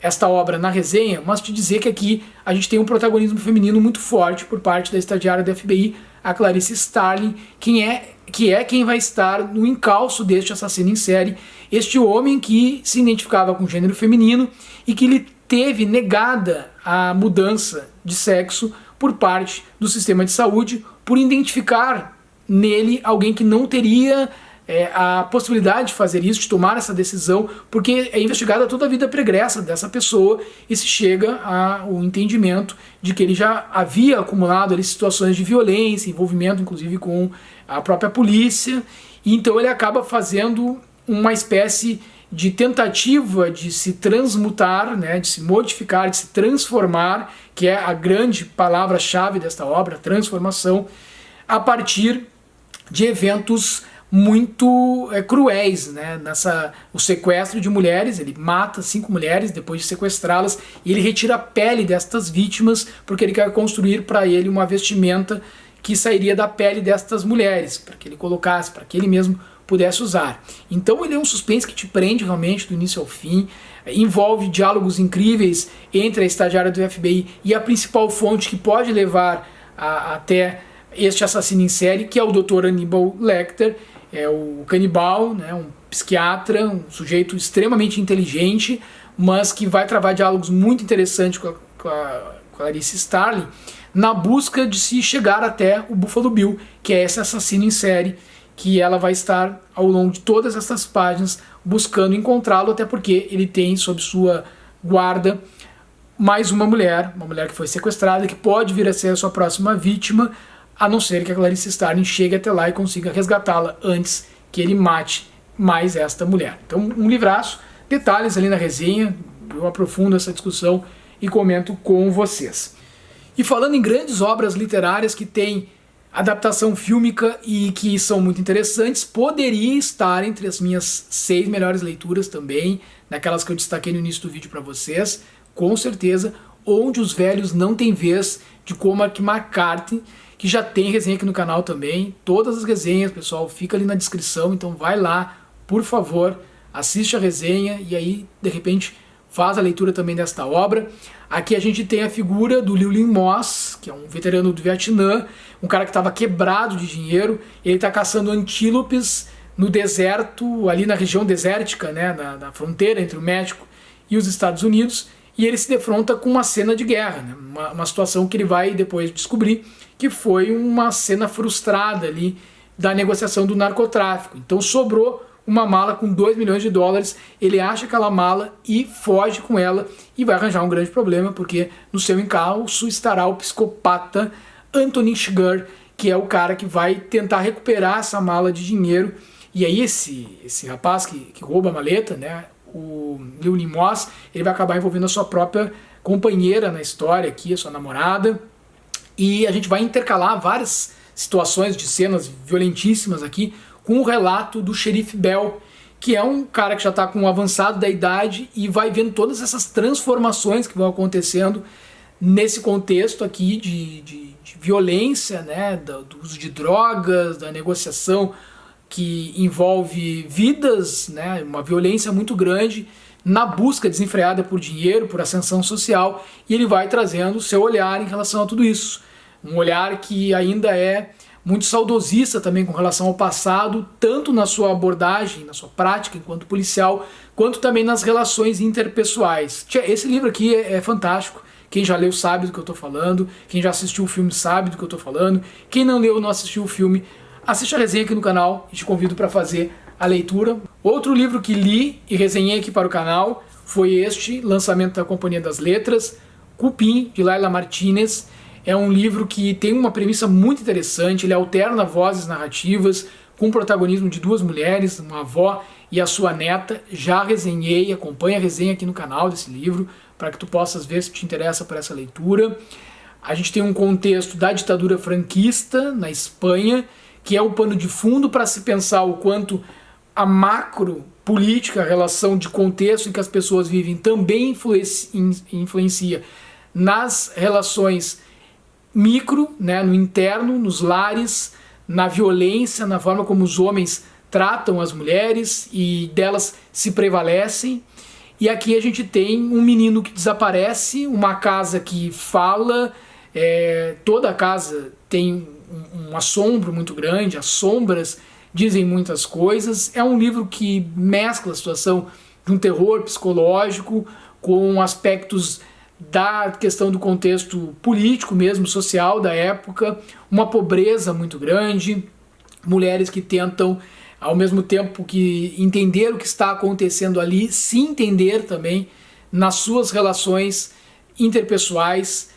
esta obra na resenha, mas te dizer que aqui a gente tem um protagonismo feminino muito forte por parte da estagiária da FBI, a Clarice Starling, que é quem vai estar no encalço deste assassino em série, este homem que se identificava com o gênero feminino e que lhe teve negada a mudança de sexo por parte do sistema de saúde, por identificar nele alguém que não teria a possibilidade de fazer isso, de tomar essa decisão, porque é investigada toda a vida pregressa dessa pessoa e se chega ao entendimento de que ele já havia acumulado ali situações de violência, envolvimento inclusive com a própria polícia, e então ele acaba fazendo uma espécie de tentativa de se transmutar, né, de se modificar, de se transformar, que é a grande palavra-chave desta obra, transformação, a partir de eventos muito cruéis, né? O sequestro de mulheres, ele mata 5 mulheres depois de sequestrá-las, e ele retira a pele destas vítimas porque ele quer construir para ele uma vestimenta que sairia da pele destas mulheres, para que ele colocasse, para que ele mesmo pudesse usar. Então ele é um suspense que te prende realmente do início ao fim, envolve diálogos incríveis entre a estagiária do FBI e a principal fonte que pode levar até este assassino em série, que é o Dr. Hannibal Lecter. é o canibal, né, um psiquiatra, um sujeito extremamente inteligente, mas que vai travar diálogos muito interessantes com a Clarice Starling, na busca de se chegar até o Buffalo Bill, que é esse assassino em série, que ela vai estar ao longo de todas essas páginas buscando encontrá-lo, até porque ele tem sob sua guarda mais uma mulher que foi sequestrada, que pode vir a ser a sua próxima vítima, a não ser que a Clarice Starling chegue até lá e consiga resgatá-la antes que ele mate mais esta mulher. Então, um livraço, detalhes ali na resenha, eu aprofundo essa discussão e comento com vocês. E falando em grandes obras literárias que têm adaptação fílmica e que são muito interessantes, poderia estar entre as minhas 6 melhores leituras também, naquelas que eu destaquei no início do vídeo para vocês, com certeza, Onde os Velhos Não Têm Vez, de Cormac McCarthy, que já tem resenha aqui no canal também. Todas as resenhas, pessoal, fica ali na descrição, então vai lá, por favor, assiste a resenha e aí, de repente, faz a leitura também desta obra. Aqui a gente tem a figura do Llewellyn Moss, que é um veterano do Vietnã, um cara que estava quebrado de dinheiro. Ele está caçando antílopes no deserto, ali na região desértica, né, na fronteira entre o México e os Estados Unidos, e ele se defronta com uma cena de guerra, né, uma situação que ele vai depois descobrir que foi uma cena frustrada ali da negociação do narcotráfico. Então sobrou uma mala com 2 milhões de dólares, ele acha aquela mala e foge com ela e vai arranjar um grande problema, porque no seu encalço estará o psicopata Anthony Shigurh, que é o cara que vai tentar recuperar essa mala de dinheiro. E aí esse rapaz que rouba a maleta, né, o Llewellyn Moss, ele vai acabar envolvendo a sua própria companheira na história aqui, a sua namorada, e a gente vai intercalar várias situações de cenas violentíssimas aqui com o relato do xerife Bell, que é um cara que já está com um avançado da idade e vai vendo todas essas transformações que vão acontecendo nesse contexto aqui de violência, né, do uso de drogas, da negociação que envolve vidas, né, uma violência muito grande na busca desenfreada por dinheiro, por ascensão social, e ele vai trazendo o seu olhar em relação a tudo isso. Um olhar que ainda é muito saudosista também com relação ao passado, tanto na sua abordagem, na sua prática enquanto policial, quanto também nas relações interpessoais. Esse livro aqui é fantástico. Quem já leu sabe do que eu estou falando, quem já assistiu o filme sabe do que eu estou falando, quem não leu ou não assistiu o filme, assiste a resenha aqui no canal e te convido para fazer a leitura. Outro livro que li e resenhei aqui para o canal foi este, lançamento da Companhia das Letras, Cupim, de Laila Martínez. É um livro que tem uma premissa muito interessante, ele alterna vozes narrativas com o protagonismo de 2 mulheres, uma avó e a sua neta. Já resenhei, acompanha a resenha aqui no canal desse livro, para que tu possas ver se te interessa por essa leitura. A gente tem um contexto da ditadura franquista na Espanha, que é o pano de fundo para se pensar o quanto a macro política, a relação de contexto em que as pessoas vivem, também influencia nas relações micro, né, no interno, nos lares, na violência, na forma como os homens tratam as mulheres e delas se prevalecem. E aqui a gente tem um menino que desaparece, uma casa que fala, toda a casa tem um assombro muito grande, as sombras dizem muitas coisas. É um livro que mescla a situação de um terror psicológico com aspectos da questão do contexto político mesmo, social da época, uma pobreza muito grande, mulheres que tentam, ao mesmo tempo que entender o que está acontecendo ali, se entender também nas suas relações interpessoais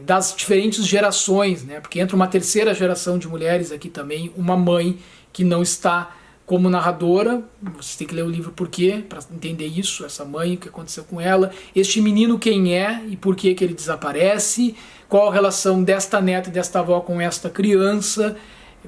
das diferentes gerações, né? Porque entra uma terceira geração de mulheres aqui também, uma mãe que não está como narradora. Você tem que ler o livro por quê, para entender isso, essa mãe, o que aconteceu com ela, este menino quem é e por que ele desaparece, qual a relação desta neta e desta avó com esta criança,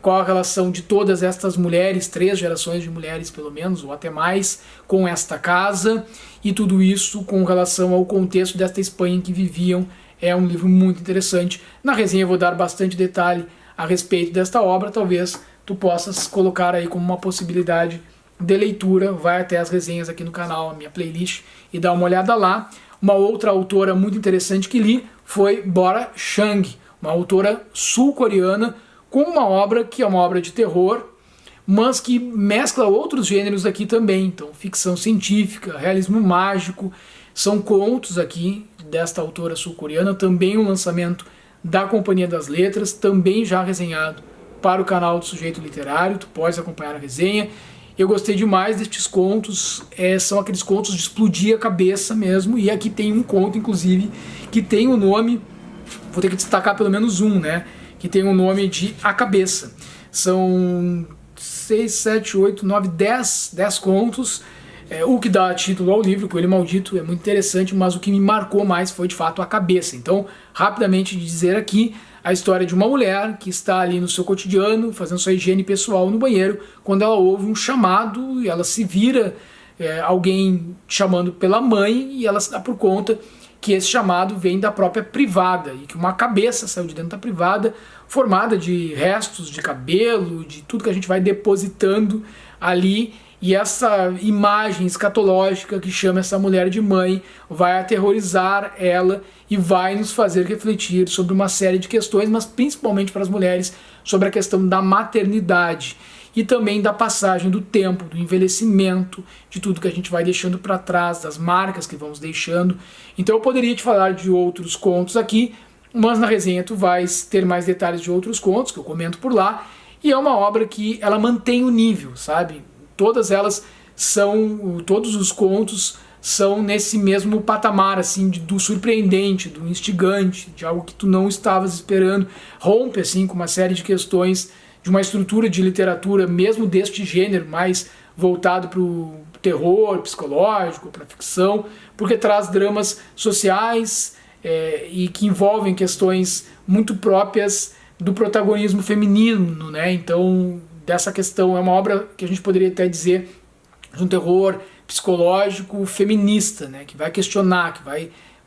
qual a relação de todas estas mulheres, 3 gerações de mulheres pelo menos, ou até mais, com esta casa, e tudo isso com relação ao contexto desta Espanha em que viviam. É um livro muito interessante. Na resenha eu vou dar bastante detalhe a respeito desta obra, talvez tu possas colocar aí como uma possibilidade de leitura. Vai até as resenhas aqui no canal, a minha playlist, e dá uma olhada lá. Uma outra autora muito interessante que li foi Bora Chang, uma autora sul-coreana com uma obra que é uma obra de terror, mas que mescla outros gêneros aqui também. Então, ficção científica, realismo mágico, são contos aqui desta autora sul-coreana, também um lançamento da Companhia das Letras, também já resenhado para o canal do Sujeito Literário, tu podes acompanhar a resenha. Eu gostei demais destes contos, são aqueles contos de explodir a cabeça mesmo, e aqui tem um conto, inclusive, que tem o nome, vou ter que destacar pelo menos um, né, que tem o nome de A Cabeça. São 6, 7, 8, 9, 10 contos, o que dá título ao livro, Coelho Maldito, é muito interessante, mas o que me marcou mais foi de fato a cabeça. Então, rapidamente dizer aqui a história de uma mulher que está ali no seu cotidiano, fazendo sua higiene pessoal no banheiro, quando ela ouve um chamado e ela se vira, alguém chamando pela mãe, e ela se dá por conta que esse chamado vem da própria privada, e que uma cabeça saiu de dentro da privada, formada de restos de cabelo, de tudo que a gente vai depositando ali, e essa imagem escatológica que chama essa mulher de mãe vai aterrorizar ela e vai nos fazer refletir sobre uma série de questões, mas principalmente para as mulheres, sobre a questão da maternidade e também da passagem do tempo, do envelhecimento, de tudo que a gente vai deixando para trás, das marcas que vamos deixando. Então eu poderia te falar de outros contos aqui, mas na resenha tu vais ter mais detalhes de outros contos que eu comento por lá, e é uma obra que ela mantém o nível, sabe? Todas elas são, todos os contos são nesse mesmo patamar, assim, do surpreendente, do instigante, de algo que tu não estavas esperando. Rompe, assim, com uma série de questões de uma estrutura de literatura, mesmo deste gênero, mais voltado para o terror psicológico, para a ficção, porque traz dramas sociais e que envolvem questões muito próprias do protagonismo feminino, né? Então, dessa questão, é uma obra que a gente poderia até dizer de um terror psicológico feminista, né? Que vai questionar, que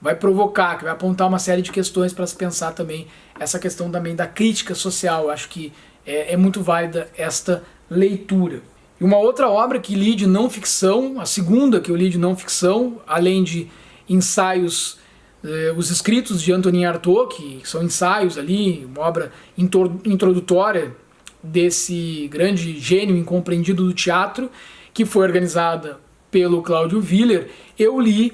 vai provocar, que vai apontar uma série de questões para se pensar também essa questão também da crítica social. Eu acho que é muito válida esta leitura. E uma outra obra que li de não ficção, a segunda que eu li de não ficção, além de ensaios, os escritos de Antonin Artaud, que são ensaios ali, uma obra introdutória desse grande gênio incompreendido do teatro, que foi organizada pelo Cláudio Willer. Eu li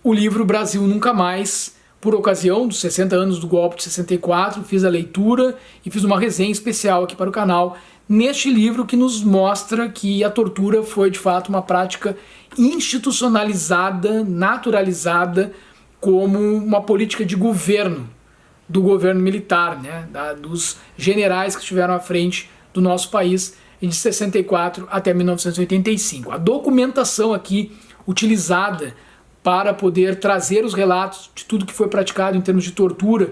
o livro Brasil Nunca Mais, por ocasião dos 60 anos do golpe de 64, fiz a leitura e fiz uma resenha especial aqui para o canal, neste livro que nos mostra que a tortura foi de fato uma prática institucionalizada, naturalizada, como uma política de governo, do governo militar, né, dos generais que estiveram à frente do nosso país de 64 até 1985. A documentação aqui utilizada para poder trazer os relatos de tudo que foi praticado em termos de tortura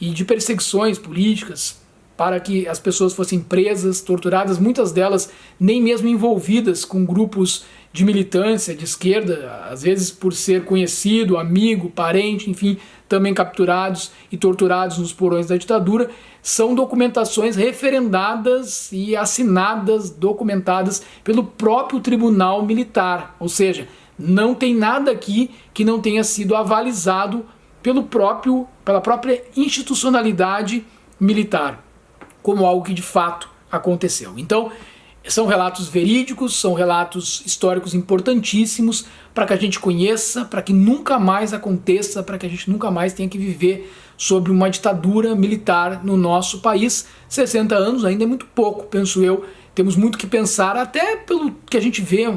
e de perseguições políticas, para que as pessoas fossem presas, torturadas, muitas delas nem mesmo envolvidas com grupos de militância de esquerda, às vezes por ser conhecido, amigo, parente, enfim, também capturados e torturados nos porões da ditadura. São documentações referendadas e assinadas, documentadas pelo próprio Tribunal Militar, ou seja, não tem nada aqui que não tenha sido avalizado pela própria institucionalidade militar, como algo que de fato aconteceu. Então, são relatos verídicos, são relatos históricos importantíssimos para que a gente conheça, para que nunca mais aconteça, para que a gente nunca mais tenha que viver sob uma ditadura militar no nosso país. 60 anos ainda é muito pouco, penso eu. Temos muito que pensar, até pelo que a gente vê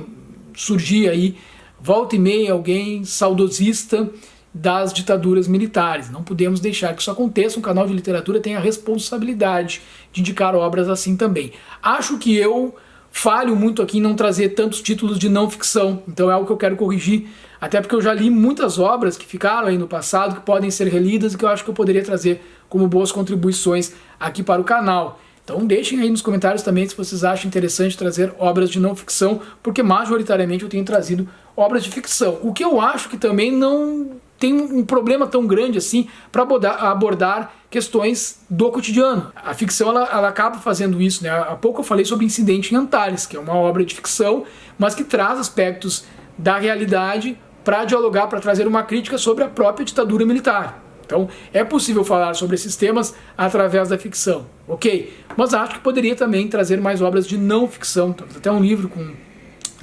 surgir aí, volta e meia, alguém saudosista das ditaduras militares. Não podemos deixar que isso aconteça. Um canal de literatura tem a responsabilidade de indicar obras assim também. Acho que eu falho muito aqui em não trazer tantos títulos de não ficção, então é algo que eu quero corrigir, até porque eu já li muitas obras que ficaram aí no passado, que podem ser relidas e que eu acho que eu poderia trazer como boas contribuições aqui para o canal. Então deixem aí nos comentários também se vocês acham interessante trazer obras de não ficção, porque majoritariamente eu tenho trazido obras de ficção. O que eu acho que também não tem um problema tão grande assim para abordar questões do cotidiano. A ficção ela acaba fazendo isso, né? Há pouco eu falei sobre Incidente em Antares, que é uma obra de ficção, mas que traz aspectos da realidade para dialogar, para trazer uma crítica sobre a própria ditadura militar. Então, é possível falar sobre esses temas através da ficção, ok? Mas acho que poderia também trazer mais obras de não ficção. Temos até um livro com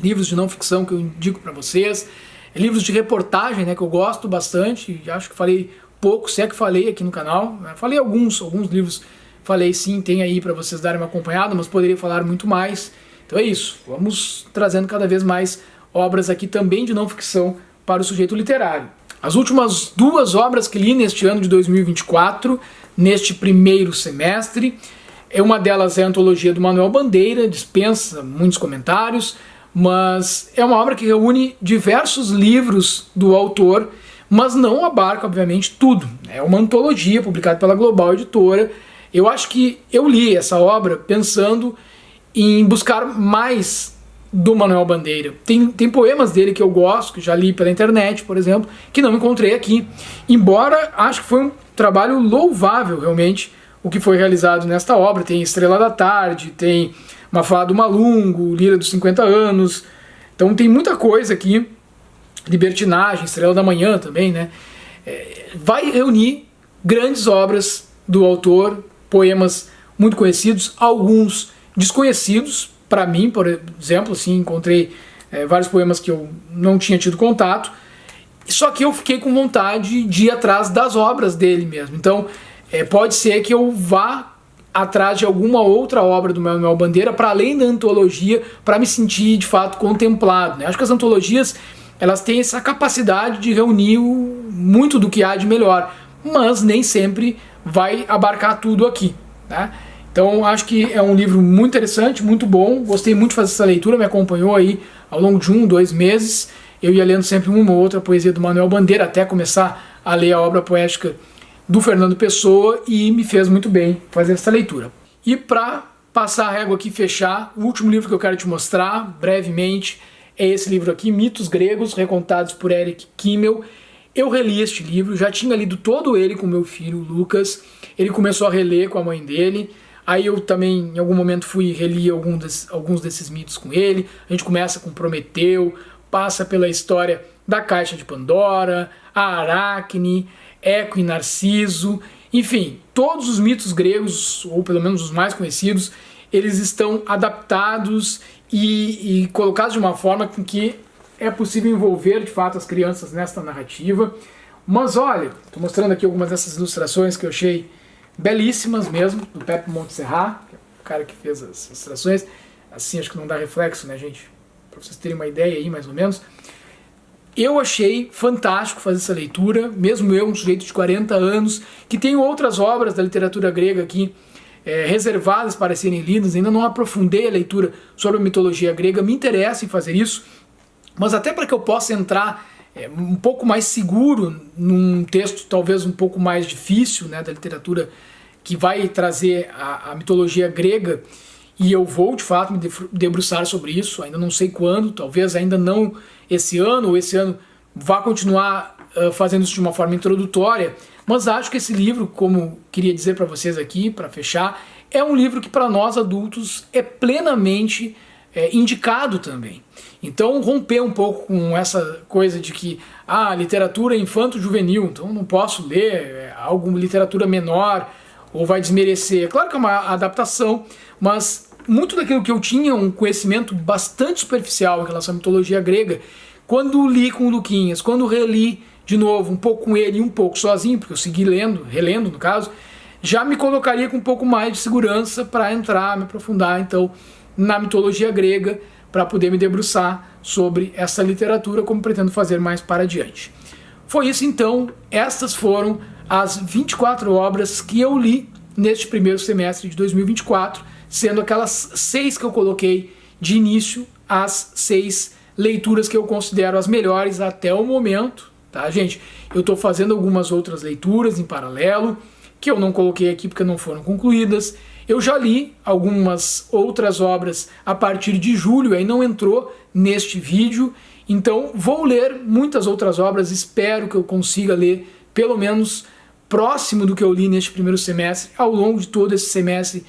livros de não ficção que eu indico para vocês. Livros de reportagem, né, que eu gosto bastante. Acho que falei pouco, se é que falei aqui no canal. Falei alguns livros, falei sim, tem aí para vocês darem uma acompanhada, mas poderia falar muito mais. Então é isso, vamos trazendo cada vez mais obras aqui também de não ficção para o sujeito literário. As últimas 2 obras que li neste ano de 2024, neste primeiro semestre, uma delas é a antologia do Manuel Bandeira, dispensa muitos comentários, mas é uma obra que reúne diversos livros do autor, mas não abarca, obviamente, tudo. É uma antologia publicada pela Global Editora. Eu acho que eu li essa obra pensando em buscar mais do Manuel Bandeira. Tem poemas dele que eu gosto, que já li pela internet, por exemplo, que não encontrei aqui. Embora acho que foi um trabalho louvável, realmente, o que foi realizado nesta obra. Tem Estrela da Tarde, tem Mafalda do Malungo, Lira dos 50 Anos. Então tem muita coisa aqui. Libertinagem, Estrela da Manhã também, né? Vai reunir grandes obras do autor, poemas muito conhecidos, alguns desconhecidos. Para mim, por exemplo, assim, encontrei vários poemas que eu não tinha tido contato, só que eu fiquei com vontade de ir atrás das obras dele mesmo. Então, pode ser que eu vá atrás de alguma outra obra do Manuel Bandeira, para além da antologia, para me sentir, de fato, contemplado, né? Acho que as antologias, elas têm essa capacidade de reunir muito do que há de melhor, mas nem sempre vai abarcar tudo aqui, né? Então acho que é um livro muito interessante, muito bom, gostei muito de fazer essa leitura, me acompanhou aí ao longo de 2 meses, eu ia lendo sempre uma ou outra poesia do Manuel Bandeira, até começar a ler a obra poética do Fernando Pessoa, e me fez muito bem fazer essa leitura. E para passar a régua aqui e fechar, o último livro que eu quero te mostrar, brevemente, é esse livro aqui, Mitos Gregos, recontados por Eric Kimmel. Eu reli este livro, já tinha lido todo ele com meu filho, Lucas, ele começou a reler com a mãe dele. Aí eu também, em algum momento, fui reler alguns desses mitos com ele. A gente começa com Prometeu, passa pela história da Caixa de Pandora, a Aracne, Eco e Narciso. Enfim, todos os mitos gregos, ou pelo menos os mais conhecidos, eles estão adaptados e colocados de uma forma com que é possível envolver, de fato, as crianças nesta narrativa. Mas olha, estou mostrando aqui algumas dessas ilustrações que eu achei belíssimas mesmo, do Pepe Montserrat, que é o cara que fez as ilustrações. Assim, acho que não dá reflexo, né, gente? Para vocês terem uma ideia aí, mais ou menos. Eu achei fantástico fazer essa leitura, mesmo eu, um sujeito de 40 anos, que tenho outras obras da literatura grega aqui reservadas para serem lidas, ainda não aprofundei a leitura sobre a mitologia grega, me interessa em fazer isso, mas até para que eu possa entrar um pouco mais seguro num texto talvez um pouco mais difícil, né, da literatura que vai trazer a mitologia grega, e eu vou de fato me debruçar sobre isso, ainda não sei quando, talvez ainda não esse ano, ou esse ano vá continuar fazendo isso de uma forma introdutória, mas acho que esse livro, como queria dizer para vocês aqui, para fechar, é um livro que para nós adultos é plenamente indicado também. Então romper um pouco com essa coisa de que literatura é infanto-juvenil, então não posso ler alguma literatura menor ou vai desmerecer. É claro que é uma adaptação, mas muito daquilo que eu tinha um conhecimento bastante superficial em relação à mitologia grega, quando li com o Luquinhas, quando reli de novo um pouco com ele e um pouco sozinho, porque eu segui lendo, relendo no caso, já me colocaria com um pouco mais de segurança para entrar, me aprofundar então na mitologia grega, para poder me debruçar sobre essa literatura, como pretendo fazer mais para adiante. Foi isso então, estas foram as 24 obras que eu li neste primeiro semestre de 2024, sendo aquelas 6 que eu coloquei de início, as 6 leituras que eu considero as melhores até o momento, tá, gente? Eu estou fazendo algumas outras leituras em paralelo, que eu não coloquei aqui porque não foram concluídas. Eu já li algumas outras obras a partir de julho, aí não entrou neste vídeo, então vou ler muitas outras obras, espero que eu consiga ler pelo menos próximo do que eu li neste primeiro semestre, ao longo de todo esse semestre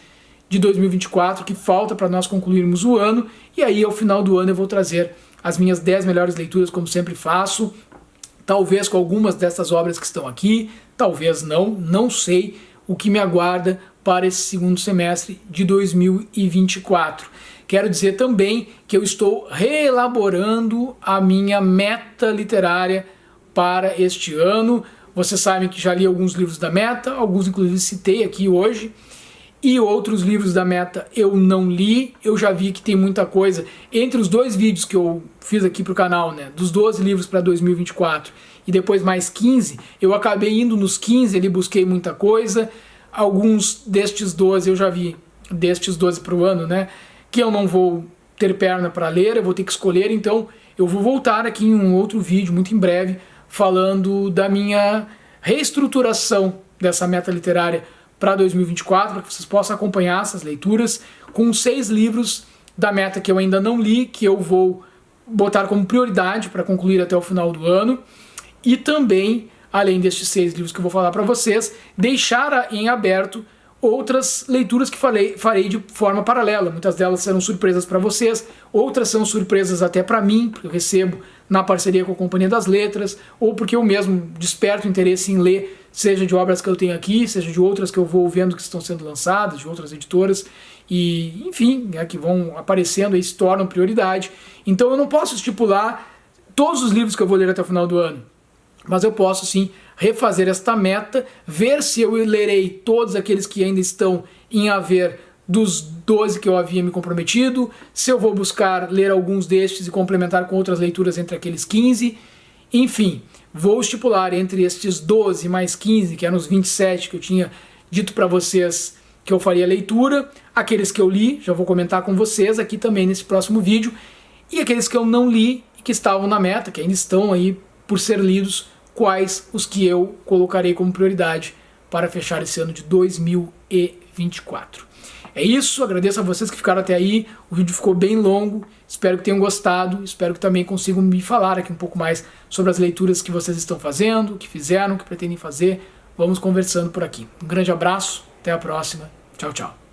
de 2024, que falta para nós concluirmos o ano, e aí ao final do ano eu vou trazer as minhas 10 melhores leituras, como sempre faço, talvez com algumas dessas obras que estão aqui, talvez não sei o que me aguarda para esse segundo semestre de 2024. Quero dizer também que eu estou reelaborando a minha meta literária para este ano. Vocês sabem que já li alguns livros da meta, alguns inclusive citei aqui hoje, e outros livros da meta eu não li. Eu já vi que tem muita coisa entre os 2 vídeos que eu fiz aqui para o canal, né, dos 12 livros para 2024 e depois mais 15, eu acabei indo nos 15, ali busquei muita coisa. Alguns destes 12 eu já vi, destes 12 para o ano, né, que eu não vou ter perna para ler, eu vou ter que escolher. Então eu vou voltar aqui em um outro vídeo muito em breve falando da minha reestruturação dessa meta literária para 2024, para que vocês possam acompanhar essas leituras com 6 livros da meta que eu ainda não li, que eu vou botar como prioridade para concluir até o final do ano, e também, além destes 6 livros que eu vou falar para vocês, deixar em aberto outras leituras que farei de forma paralela. Muitas delas serão surpresas para vocês, outras são surpresas até para mim, porque eu recebo na parceria com a Companhia das Letras, ou porque eu mesmo desperto interesse em ler, seja de obras que eu tenho aqui, seja de outras que eu vou vendo que estão sendo lançadas, de outras editoras, e enfim, que vão aparecendo e se tornam prioridade. Então eu não posso estipular todos os livros que eu vou ler até o final do ano, mas eu posso sim refazer esta meta, ver se eu lerei todos aqueles que ainda estão em haver dos 12 que eu havia me comprometido, se eu vou buscar ler alguns destes e complementar com outras leituras entre aqueles 15, enfim, vou estipular entre estes 12 mais 15, que eram os 27 que eu tinha dito para vocês que eu faria leitura, aqueles que eu li, já vou comentar com vocês aqui também nesse próximo vídeo, e aqueles que eu não li e que estavam na meta, que ainda estão aí por ser lidos, quais os que eu colocarei como prioridade para fechar esse ano de 2024. É isso, agradeço a vocês que ficaram até aí, o vídeo ficou bem longo, espero que tenham gostado, espero que também consigam me falar aqui um pouco mais sobre as leituras que vocês estão fazendo, que fizeram, que pretendem fazer. Vamos conversando por aqui. Um grande abraço, até a próxima, tchau, tchau.